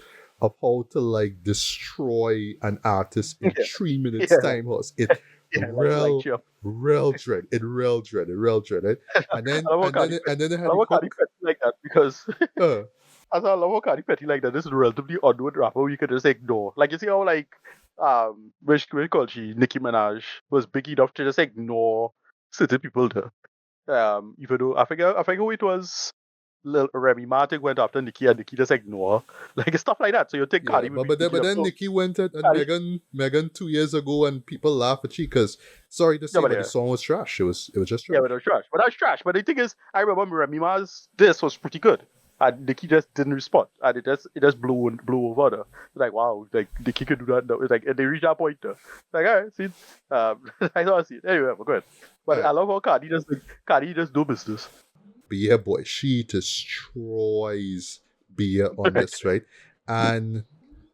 of how to like destroy an artist in Yeah. 3 minutes Yeah. time. Was it Yeah. Like chill. real dread? It real dread. It real dread. Right? And I then love how Cardi it I had love the how Cardi hook. petty like that because Uh, as I love how Cardi petty like that. This is a relatively unknown rapper you could just ignore. Like you see how like which called she Nicki Minaj was big enough to just ignore certain people there. Even though I forget who it was. Lil Remy Martin went after Nicki and Nicki just ignore like stuff like that. So you think yeah, Cardi would be big but enough? then So Nicki went at and Cardi, Megan 2 years ago, and people laugh at she because sorry to yeah, say, but but the yeah. song was trash. It was just Yeah, trash. but it was trash. But that was trash. But the thing is, I remember Remy Ma's this was pretty good. And Nikki just didn't respond. And it just blew over there. Like, wow, like Nikki could do that. It's like and they reached that point there. Like, all right, see. I don't see it. Anyway, but go ahead. All But right, I love how Cardi just do business. Beer boy, she destroys Beer on this, right? And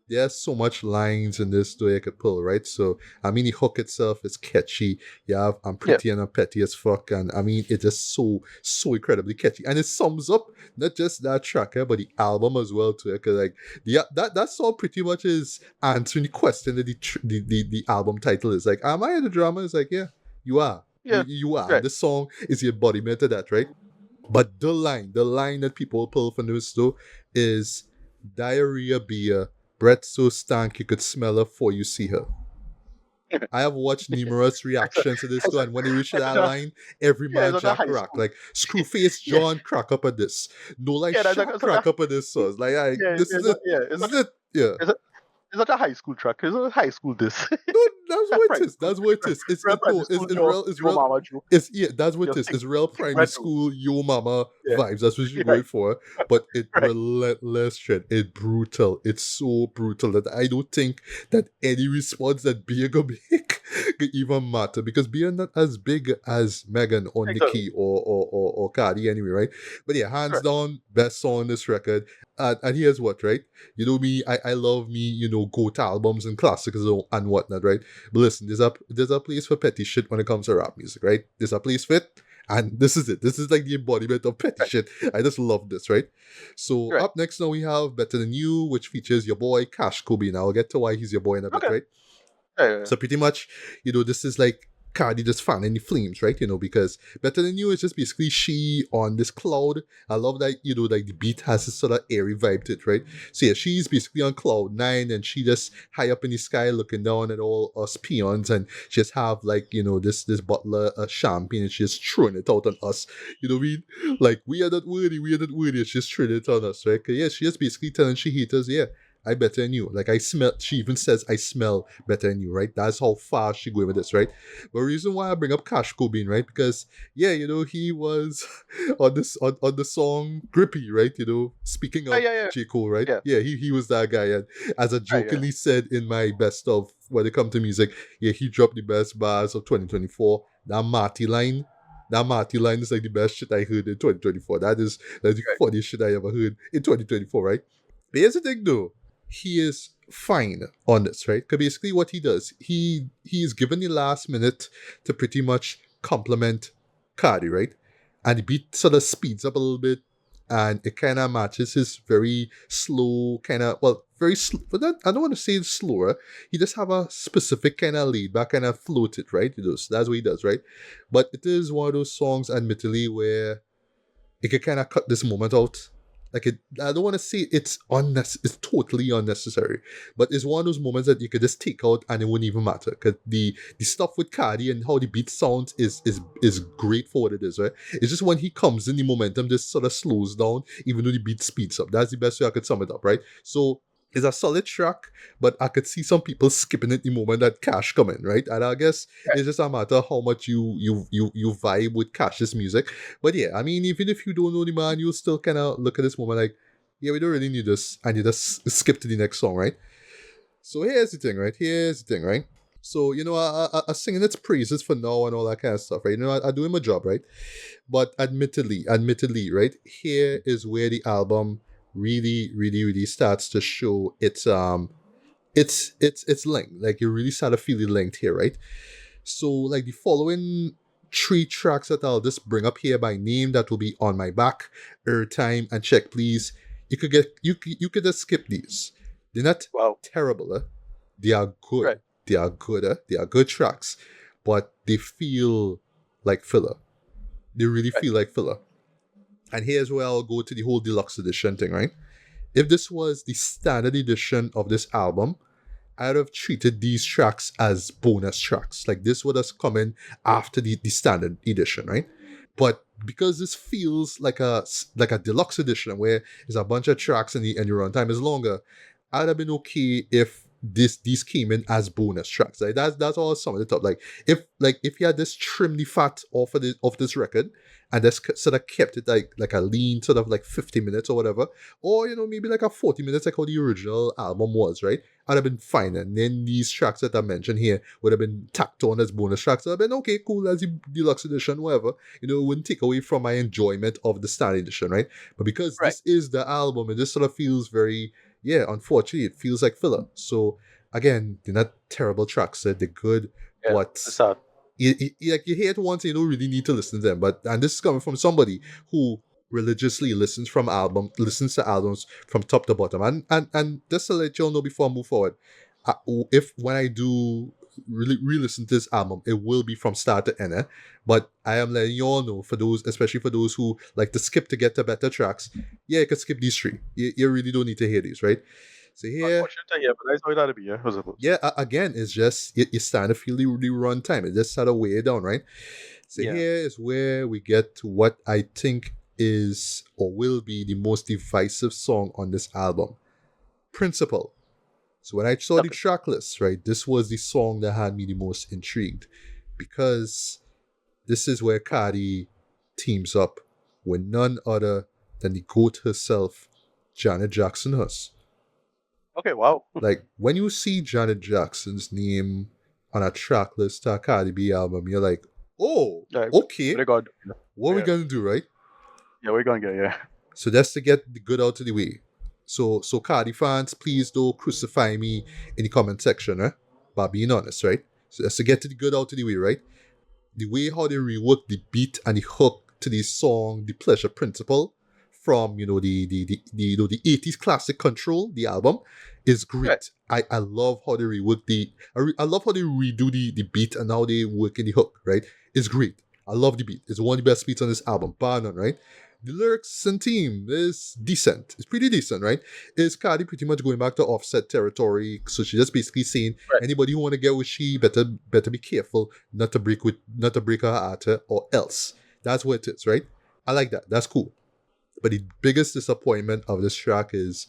there's so much lines in this story I could pull, right? So I mean, the hook itself is catchy. You have I'm Yeah. pretty and I'm petty as fuck, and I mean, it's just so incredibly catchy, and it sums up not just that track, but the album as well too. Because like that song pretty much is answering the question that the album title is. Like, am I the drama? It's like, yeah, you are. Yeah. You are. And Right. this song is the embodiment of that, right? But the line that people pull from this though is diarrhea beer, breath so stank you could smell her before you see her. I have watched numerous reactions to this It's too, a, and when they reach it's that a, line, every yeah, man it's a Jack high rock. school. Like Screwface Yeah. John crack up at this. No like Yeah, Shaq it's like crack up at this. So it's like, this is it. it's This is like it. Yeah. it's, a, it's like a high school track. It's a high school diss. No, that's what it Primary is. school, That's what it is. real primary It's school Joe, it's Joe real. Mama Joe. It's yeah, that's what it Just is. It's real stick primary right through. school yo mama Yeah, vibes. That's what you're right, going for. But it right. relentless shit. It brutal. It's so brutal that I don't think that any response that Bia gonna make could even matter, because Bia not as big as Megan or Exactly. Nikki or Cardi anyway, right? But yeah, hands Right. down, best song on this record. And here's what, right? You know me, I love me, go-to albums and classics and whatnot, right? But listen, there's a place for petty shit when it comes to rap music, right? There's a place for it, and this is it. This is like the embodiment of petty Right. shit. I just love this, right? So Right. up next now we have Better Than You, which features your boy Cash Kobe. Now I'll get to why he's your boy in a bit, Okay. right? Yeah. So pretty much, this is like Cardi just fanning the flames, right? Because Better Than You is just basically she on this cloud. I love that, like the beat has this sort of airy vibe to it, right? So yeah, she's basically on cloud nine, and she just high up in the sky looking down at all us peons, and she just have like, this butler champagne, and she's throwing it out on us. You know what I mean? Like, we are not worthy, and she's throwing it on us, right? 'Cause yeah, she just basically telling she haters, yeah, I better than you. Like, I smell, she even says, I smell better than you, right? That's how far she going with this, right? But the reason why I bring up Cash Cobain, right? Because, yeah, he was on the song Grippy, right? Speaking of Yeah. J. Cole, right? Yeah. Yeah, he was that guy. And as I Right. Yeah. jokingly said in my best of when it comes to music, yeah, he dropped the best bars of 2024. That Marty line is like the best shit I heard in 2024. That's the Right. funniest shit I ever heard in 2024, right? But here's the thing though, he is fine on this, right? Because basically what he does, he's given the last minute to pretty much compliment Cardi, right? And the beat sort of speeds up a little bit, and it kind of matches his very slow kind of, well, very slow, but that, I don't want to say it's slower. He just have a specific kind of laid back kind of float it, right? So that's what he does, right? But it is one of those songs, admittedly, where it could kind of cut this moment out. Like, I don't want to say it's it's totally unnecessary, but it's one of those moments that you could just take out and it wouldn't even matter. Because the stuff with Cardi and how the beat sounds is great for what it is, right? It's just when he comes in, the momentum just sort of slows down, even though the beat speeds up. That's the best way I could sum it up, right? So It's a solid track, but I could see some people skipping it the moment that Cash come in, right? And I guess Right. it's just a matter how much you vibe with Cash's music. But yeah, I mean, even if you don't know the man, you'll still kind of look at this moment like, yeah, we don't really need this, and you just skip to the next song, right? So here's the thing, right? Here's the thing, right? So, I singing its praises for now and all that kind of stuff, right? I doing my job, right? But admittedly, right? Here is where the album really, really, really starts to show its length. Like you really start to feel the length here, right? So, like the following three tracks that I'll just bring up here by name that will be On My Back, Airtime, and Check Please. You could just skip these. They're not Wow. terrible, they are good. Right. They are good, they are good tracks, but they feel like filler. They really feel like filler. And here's where I'll go to the whole deluxe edition thing, right? If this was the standard edition of this album, I'd have treated these tracks as bonus tracks. Like this would have come in after the standard edition, right? But because this feels like a deluxe edition where there's a bunch of tracks and your runtime is longer, I'd have been okay if these came in as bonus tracks. Like that's all some of the top. If you had this trim the fat off this record and just sort of kept it like a lean sort of like 50 minutes or whatever, or maybe like a 40 minutes like how the original album was, right? I'd have been fine. And then these tracks that I mentioned here would have been tacked on as bonus tracks. I'd have been okay, cool, as the deluxe edition, whatever. It wouldn't take away from my enjoyment of the standard edition, right? But because Right. this is the album, it just sort of feels very, yeah, unfortunately, it feels like filler. So again, they're not terrible tracks. They're good, Yeah. but It's sad. you hear it once and you don't really need to listen to them. And this is coming from somebody who religiously listens to albums from top to bottom. And just to let you all know before I move forward, if when I do really re-listen to this album, it will be from start to end. But I am letting you all know, especially for those who like to skip to get to better tracks, yeah, you can skip these three. You really don't need to hear these, right? So here, Unfortunately, yeah, but I saw that'd be, yeah, I suppose. yeah, again, it's just you start to feel the run time. It just sort of weigh it down, right? So Yeah. here is where we get to what I think is or will be the most divisive song on this album, Principle. So when I saw the Okay. track list, right, this was the song that had me the most intrigued because this is where Cardi teams up with none other than the GOAT herself, Janet Jackson Huss. Okay, wow. Like when you see Janet Jackson's name on a track list to a Cardi B album, you're like, oh, Yeah, okay, what are we gonna do? what are we gonna do, right? Yeah, we're gonna get, yeah. So that's to get the good out of the way. So Cardi fans, please don't crucify me in the comment section, by being honest, right? So that's to get to the good out of the way, right? The way how they rework the beat and the hook to the song, the Pleasure Principle, from the 80s classic Control, the album, is great. Right. I love how they rework I love how they redo the beat and how they work in the hook, right? It's great. I love the beat. It's one of the best beats on this album, bar none, right? The lyrics and theme is decent. It's pretty decent, right? Is Cardi pretty much going back to Offset territory? So she's just basically saying anybody who want to get with she better be careful not to break her heart or else. That's what it is, right? I like that. That's cool. But the biggest disappointment of this track is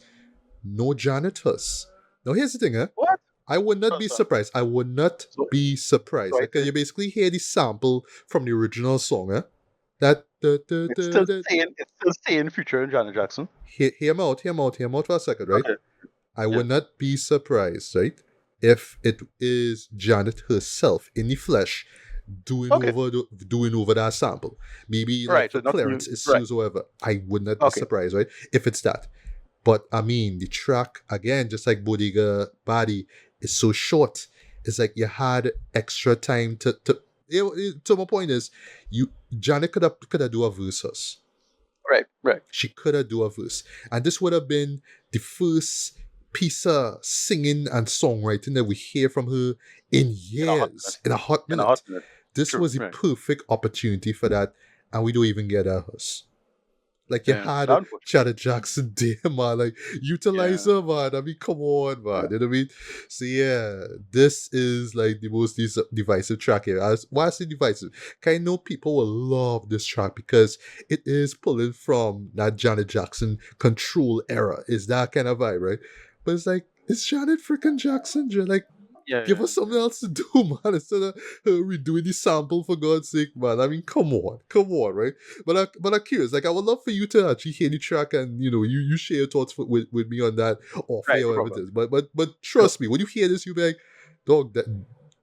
no Janet Huss. Now here's the thing, What? I would not be surprised. I would not be surprised. Because you basically hear the sample from the original song, that It's still saying featuring Janet Jackson. hear him out for a second, right? Okay. I would not be surprised, right, if it is Janet herself in the flesh doing over that sample. Maybe like so for clearance issues or whatever. I would not be surprised, right? If it's that. But I mean, the track, again, just like Bodega Body, is so short. It's like you had extra time to so my point is, Janet could have do a verse. Right. She could have do a verse, and this would have been the first piece of singing and songwriting that we hear from her in years, in a hot minute. This was the perfect opportunity for that, and we don't even get a verse. Like you had Janet Jackson there, man. Like utilize her, man. I mean, come on, man. You know what I mean? So yeah, this is like the most divisive track here. Why I say divisive? Cause I know people will love this track because it is pulling from that Janet Jackson Control era. Is that kind of vibe, right? But it's like, it's Janet freaking Jackson, Jay. Like, Yeah, give yeah. us something else to do, man, instead of redoing the sample, for God's sake, man. I mean, come on, right? But I'm curious. Like, I would love for you to actually hear the track and you share your thoughts with me on that off Right, air, no whatever it problem. is. But Sure. trust me, when you hear this, you be like, dog, that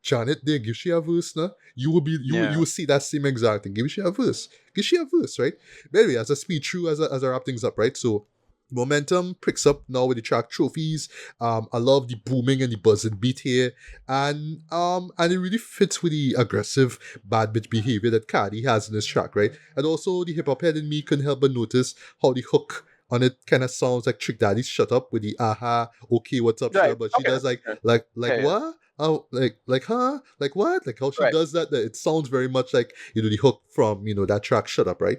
Janet there, give she a verse now. You Yeah. will see that same exact thing. Give she a verse. Give she a verse, right? But anyway, as I speed through, as I wrap things up, right? So momentum picks up now with the track Trophies. I love the booming and the buzzing beat here, and it really fits with the aggressive bad bitch behavior that Cardi has in this track, right? And also the hip hop head in me couldn't help but notice how the hook on it kind of sounds like Trick Daddy's "Shut Up" with the aha, okay, what's up, Right. sugar, but she Okay. does like Yeah. like Yeah. Yeah. what? Oh, like huh? Like what? Like how she Right. does that? That it sounds very much like the hook from that track "Shut Up," right?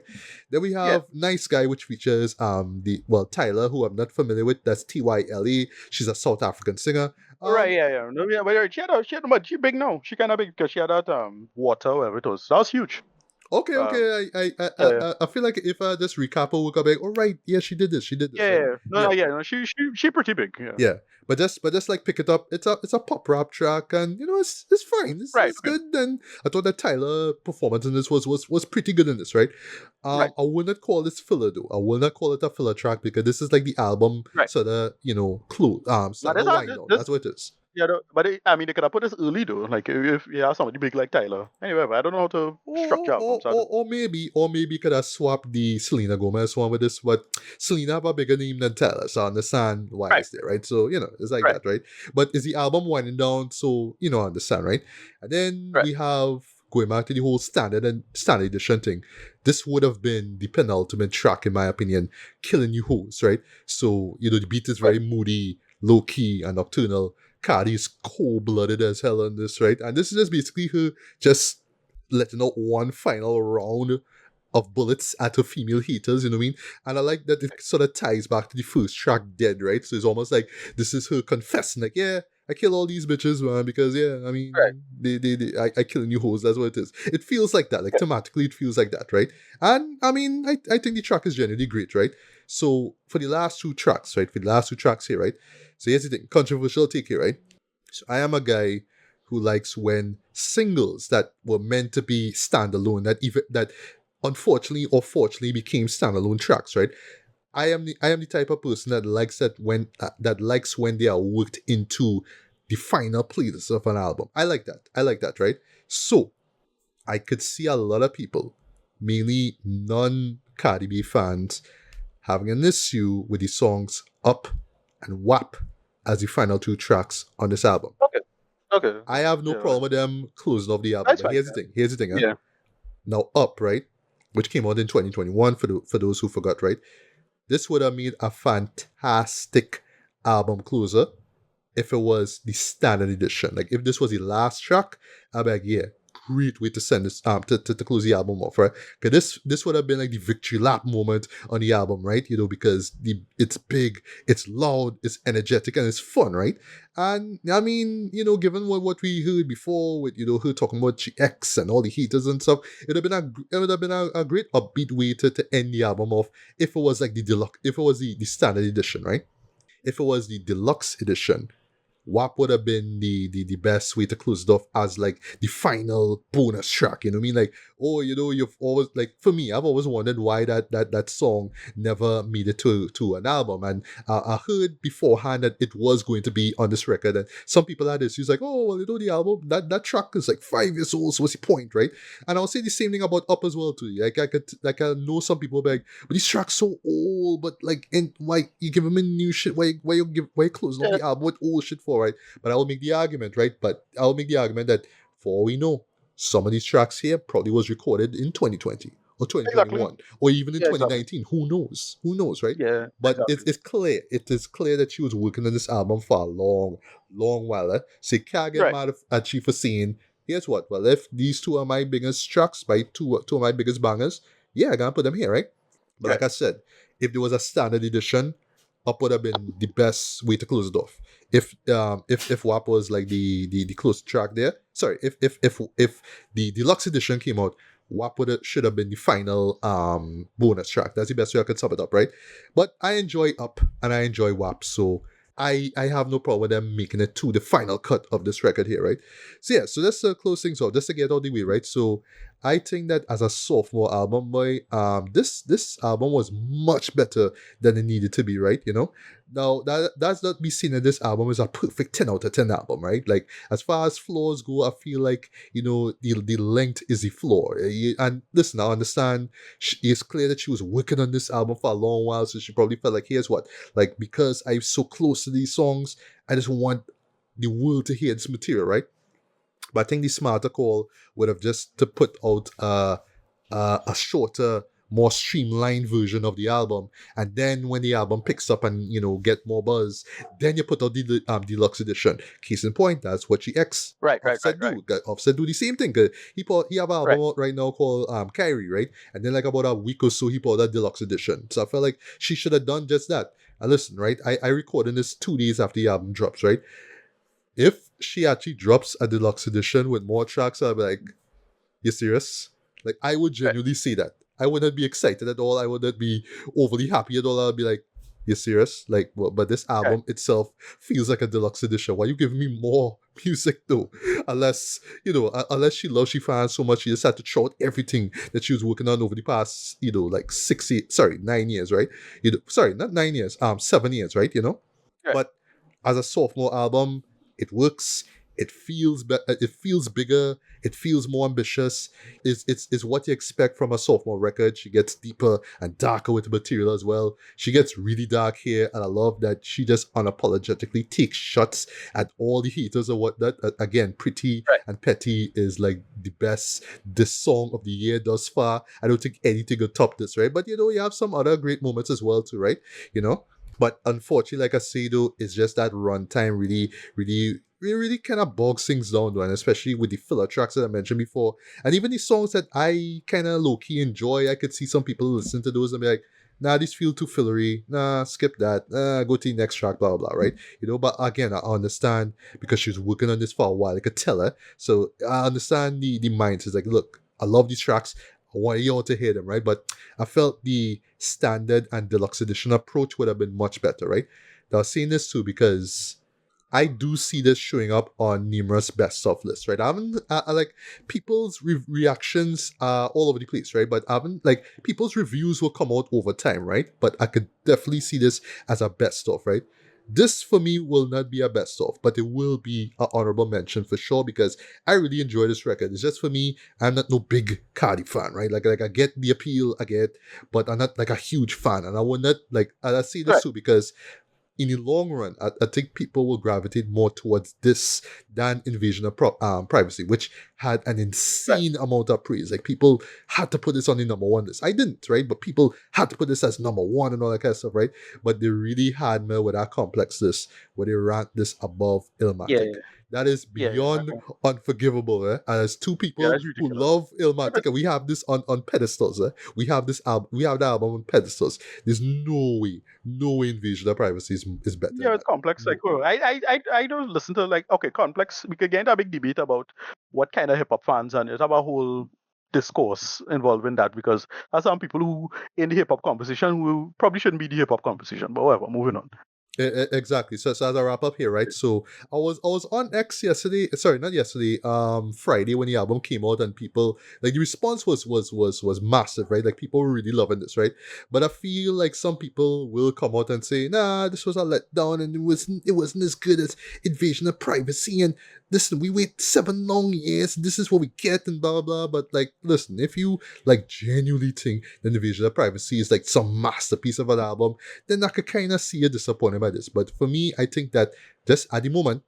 Then we Yeah. have Nice Guy, which features Tyler, who I'm not familiar with. That's Tyle. She's a South African singer. Right. Yeah. Yeah. No. Yeah. But but she big now. She kind of big because she had that water, whatever it was. That was huge. Okay, Um. okay. Yeah. I feel like if I just recap her work, I'll be like, all right, yeah, she did this, Yeah. right? Yeah. No. Yeah, No, yeah. No. She pretty big. Yeah. yeah. But just like pick it up. It's a pop rap track, and it's fine. Right. It's Okay. good. And I thought that Tyler performance in this was pretty good in this, right? Right. I will not call this filler though. I will not call it a filler track because this is like the album Right. sort of clue Now sort of this, a wind down. this That's what it is. yeah, but I mean, they could have put this early though. Like if you have somebody big like Tyler. Anyway, but I don't know how to structure albums. I don't. Or maybe could have swapped the Selena Gomez one with this, but Selena have a bigger name than Taylor, so I understand why Right. it's there, right? So, it's like Right. that, right? But is the album winding down, so, I understand, right? And then Right. we have, going back to the whole standard edition thing, this would have been the penultimate track, in my opinion, Killing You Hoes, right? So, the beat is Right. very moody, low-key, and nocturnal. Cardi is cold-blooded as hell on this, right? And this is just basically her just letting out one final round of bullets at her female haters, you know what I mean? And I like that it sort of ties back to the first track, Dead, right? So it's almost like this is her confessing, like, yeah, I kill all these bitches, man, because, yeah, I Right. mean, I kill new hoes, that's what it is. It feels like that, like, thematically, it feels like that, right? And, I mean, I think the track is generally great, right? So, for the last two tracks, right? For the last two tracks here, right? So, here's the thing, controversial take here, right? So, I am a guy who likes when singles that were meant to be standalone, that unfortunately or fortunately became standalone tracks, right? I am the type of person that likes when they are worked into the final playlist of an album. I like that. Right? So I could see a lot of people, mainly non Cardi B fans, having an issue with the songs Up and WAP as the final two tracks on this album. Okay. Okay. I have no Yeah. problem with them closing off the album. That's But fine. here's the thing, huh? Yeah. Now Up, right? Which came out in 2021 for those who forgot, right? This would have made a fantastic album closer if it was the standard edition. Like if this was the last track, I'd be like, yeah, great way to send this to close the album off, right? Because this would have been like the victory lap moment on the album, right? Because it's big, it's loud, it's energetic, and it's fun, right? And I mean, given what we heard before with her talking about GX and all the heaters and stuff, it would have been a great upbeat way to end the album off if it was like the deluxe, if it was the standard edition, right? If it was the deluxe edition, WAP would have been the best way to close it off as like the final bonus track. You know what I mean? Like, oh, you've always, like, for me, I've always wondered why that song never made it to an album. And I heard beforehand that it was going to be on this record. And some people had this, like, oh, well, the album, that track is like 5 years old, so what's the point, right? And I'll say the same thing about Up as well too. I know some people be like, but these tracks so old, but like, and why you give them a new shit? Why you closing off the album with old shit for, right? But I will make the argument, right? But I'll make the argument that for all we know, some of these tracks here probably was recorded in 2020 or 2021 or even in 2019. Exactly. Who knows, right? Yeah. But Exactly. it's clear. It is clear that she was working on this album for a long, long while. So you can't get mad at she for saying, here's what, well, if these two are my biggest tracks, right? Two of my biggest bangers, yeah, I gotta put them here, right? But like I said, if there was a standard edition, Up would have been the best way to close it off. If WAP was like the close track there, sorry, if the deluxe edition came out, WAP should have been the final bonus track. That's the best way I could sum it up, right? But I enjoy Up and I enjoy WAP, so I have no problem with them making it to the final cut of this record here, right? So yeah, so let's close things off, just to get out the way, right? So I think that as a sophomore album, boy, this album was much better than it needed to be, right? Now that's not me saying that this album is a perfect 10 out of 10 album, right? Like as far as flaws go, I feel like the length is the flaw. And listen, I understand. It's clear that she was working on this album for a long while, so she probably felt like, here's what, like, because I'm so close to these songs, I just want the world to hear this material, right? But I think the smarter call would have just to put out a shorter, more streamlined version of the album, and then when the album picks up and get more buzz, then you put out the deluxe edition. Case in point, that's what Right, right, right, Offset right, do. Offset do the same thing. 'Cause he have an right. album out right now called Kyrie, right? And then like about a week or so, he put out that deluxe edition. So I felt like she should have done just that. And listen, right? I recorded this 2 days after the album drops, right? If she actually drops a deluxe edition with more tracks, I'll be like, you serious? Like, I would Right. genuinely say that. I wouldn't be excited at all. I wouldn't be overly happy at all. I'll be like, you serious? Like, well, but this Right. album itself feels like a deluxe edition. Why you giving me more music though? Unless, unless she loves she fans so much, she just had to throw out everything that she was working on over the past, like 9 years, right? Sorry, not 9 years, 7 years, right? Right. But as a sophomore album, it works. It feels bigger. It feels more ambitious. It's what you expect from a sophomore record. She gets deeper and darker with the material as well. She gets really dark here, and I love that she just unapologetically takes shots at all the haters or whatnot. Again, Pretty Right. and Petty is like the best this song of the year thus far. I don't think anything will top this, right? But you have some other great moments as well too, right? But unfortunately, like I say though, it's just that runtime really kind of bogs things down though, and especially with the filler tracks that I mentioned before. And even the songs that I kind of low-key enjoy, I could see some people listen to those and be like, nah, these feel too fillery. Nah, skip that. Go to the next track, blah, blah, blah, right? But again, I understand because she was working on this for a while. I could tell her. So I understand the mindset. It's like, look, I love these tracks. I want you all to hear them, right? But I felt the standard and deluxe edition approach would have been much better, right? Now, I was saying this too because I do see this showing up on numerous best of lists, right? I haven't, I like people's reactions all over the place, right? But I haven't, like, people's reviews will come out over time, right? But I could definitely see this as a best of, right? This for me will not be a best of, but it will be an honorable mention for sure because I really enjoy this record. It's just for me, I'm not no big Cardi fan, right? Like I get the appeal, I get, but I'm not like a huge fan, and I will not like. And I see this Right. too because in the long run, I think people will gravitate more towards this than Invasion of Privacy, which had an Right. insane amount of praise. Like people had to put this on the number one list. I didn't, right? But people had to put this as number one and all that kind of stuff, right? But they really had me with that complex list where they ranked this above Yeah, Illmatic. yeah, That is yeah, yeah. beyond unforgivable, eh? And as two Yeah, people that's who ridiculous. love Illmatic, and we have this on pedestals, eh? We have the album on pedestals. There's no way Invasion of Privacy is better than Yeah, it's that. complex. Like, No. oh, I don't listen to like, okay, complex. We could get into a big debate about what kind of hip hop fans, and it's about a whole discourse involving that because there's some people who in the hip hop conversation who probably shouldn't be the hip hop conversation. But whatever, moving on. Exactly. So as I wrap up here, right? So I was on X yesterday. Sorry, not yesterday. Friday when the album came out, and people like the response was massive, right? Like people were really loving this, right? But I feel like some people will come out and say, "Nah, this was a letdown, and it wasn't as good as Invasion of Privacy." And listen, we wait 7 long years. This is what we get, and blah blah blah. But like, listen, if you like genuinely think the Invasion of Privacy is like some masterpiece of an album, then I could kind of see you disappointed by this. But for me, I think that just at the moment,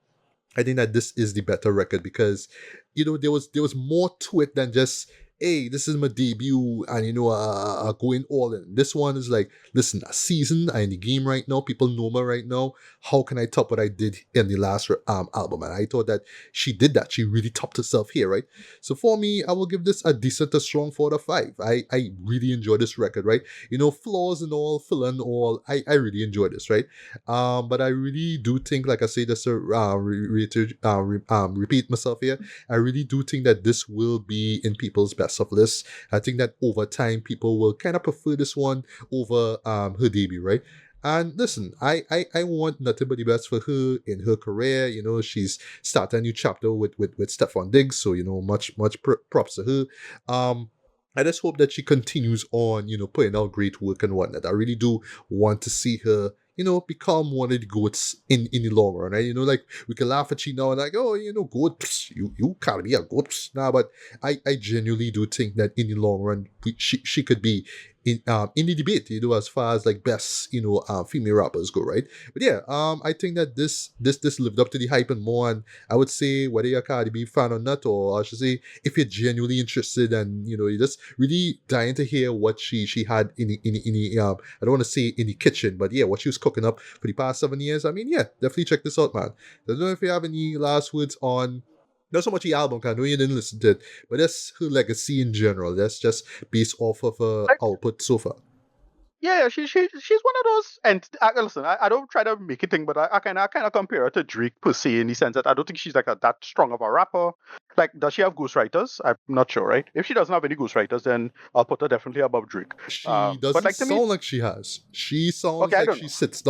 I think that this is the better record because there was more to it than just, hey, this is my debut and going all in. This one is like, listen, a season, I'm in the game right now, people know me right now. How can I top what I did in the last album? And I thought that she did that. She really topped herself here, right? So for me, I will give this a decent to strong 4 to 5. I really enjoy this record, right? Flaws and all, fill and all. I really enjoy this, right? But I really do think, like I say, just to repeat myself here, I really do think that this will be in people's best of lists. I think that over time, people will kind of prefer this one over her debut, right? And listen, I want nothing but the best for her in her career. She's started a new chapter with Stephon Diggs, so much props to her. I just hope that she continues on, putting out great work and whatnot. I really do want to see her, become one of the goats in the long run. Right? Like we can laugh at you now and like, oh, goat, you can't be a goat. Nah, but I genuinely do think that in the long run, she could be in the debate, as far as like best, female rappers go, right? But yeah, I think that this lived up to the hype and more. And I would say whether you're a Cardi B fan or not, or I should say, if you're genuinely interested and you're just really dying to hear what she had in the I don't want to say in the kitchen, but yeah, what she was cooking up for the past 7 years. I mean, yeah, definitely check this out, man. I don't know if you have any last words on not so much the album, 'cause I know you didn't listen to it, but that's her legacy in general. That's just based off of her Like, output so far. yeah, she's one of those. And listen, I don't try to make it thing, but I kind of compare her to Drake per se in the sense that I don't think she's like that strong of a rapper. Like, does she have ghostwriters? I'm not sure, right? If she doesn't have any ghostwriters, then I'll put her definitely above Drake. She But doesn't like to me, sound like she has. She sounds okay, I like don't she know. sits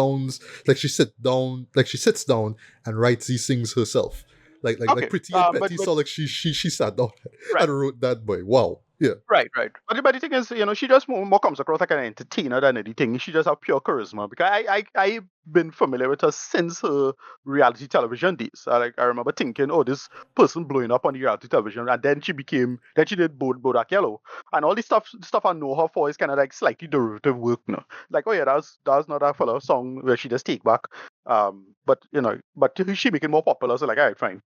down and writes these things herself. Like Okay, Pretty and but Petty sound like she sat down right. and wrote that boy. Wow. Yeah. Right, right. But the thing is, she just more comes across like an entertainer than anything. She just have pure charisma. Because I've been familiar with her since her reality television days. I remember thinking, oh, this person blowing up on the reality television, and then she did Bodak Yellow, and all this stuff I know her for is kind of like slightly derivative work, Like, oh yeah, that was not a fellow song where she just take back. But she make it more popular. So like, all right, fine.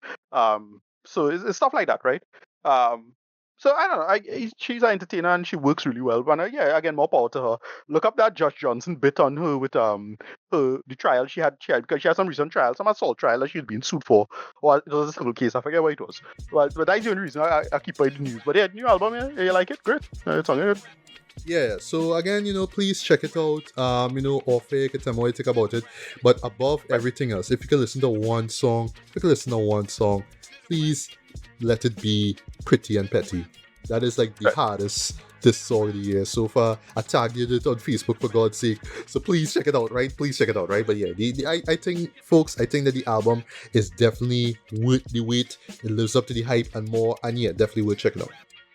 So it's stuff like that, right? Um, so I don't know. She's an entertainer and she works really well. But yeah, again, more power to her. Look up that Josh Johnson bit on her with the trial she had because she had some recent trial, some assault trial that she's been sued for. Or it was a civil case. I forget what it was. But that's the only reason I keep her in the news. But yeah, new album, yeah, you like it? Great. It's all good. Yeah, so again, please check it out. Off air, you can tell me what you think about it. But above Right. everything else, if you can listen to one song, please let it be Pretty and Petty. That is like the Right. hardest this song of the year so far. I tagged it on Facebook for God's sake. So please check it out, right? Please check it out, right? But yeah, I think, folks, I think that the album is definitely worth the wait. It lives up to the hype and more. And yeah, definitely worth checking out.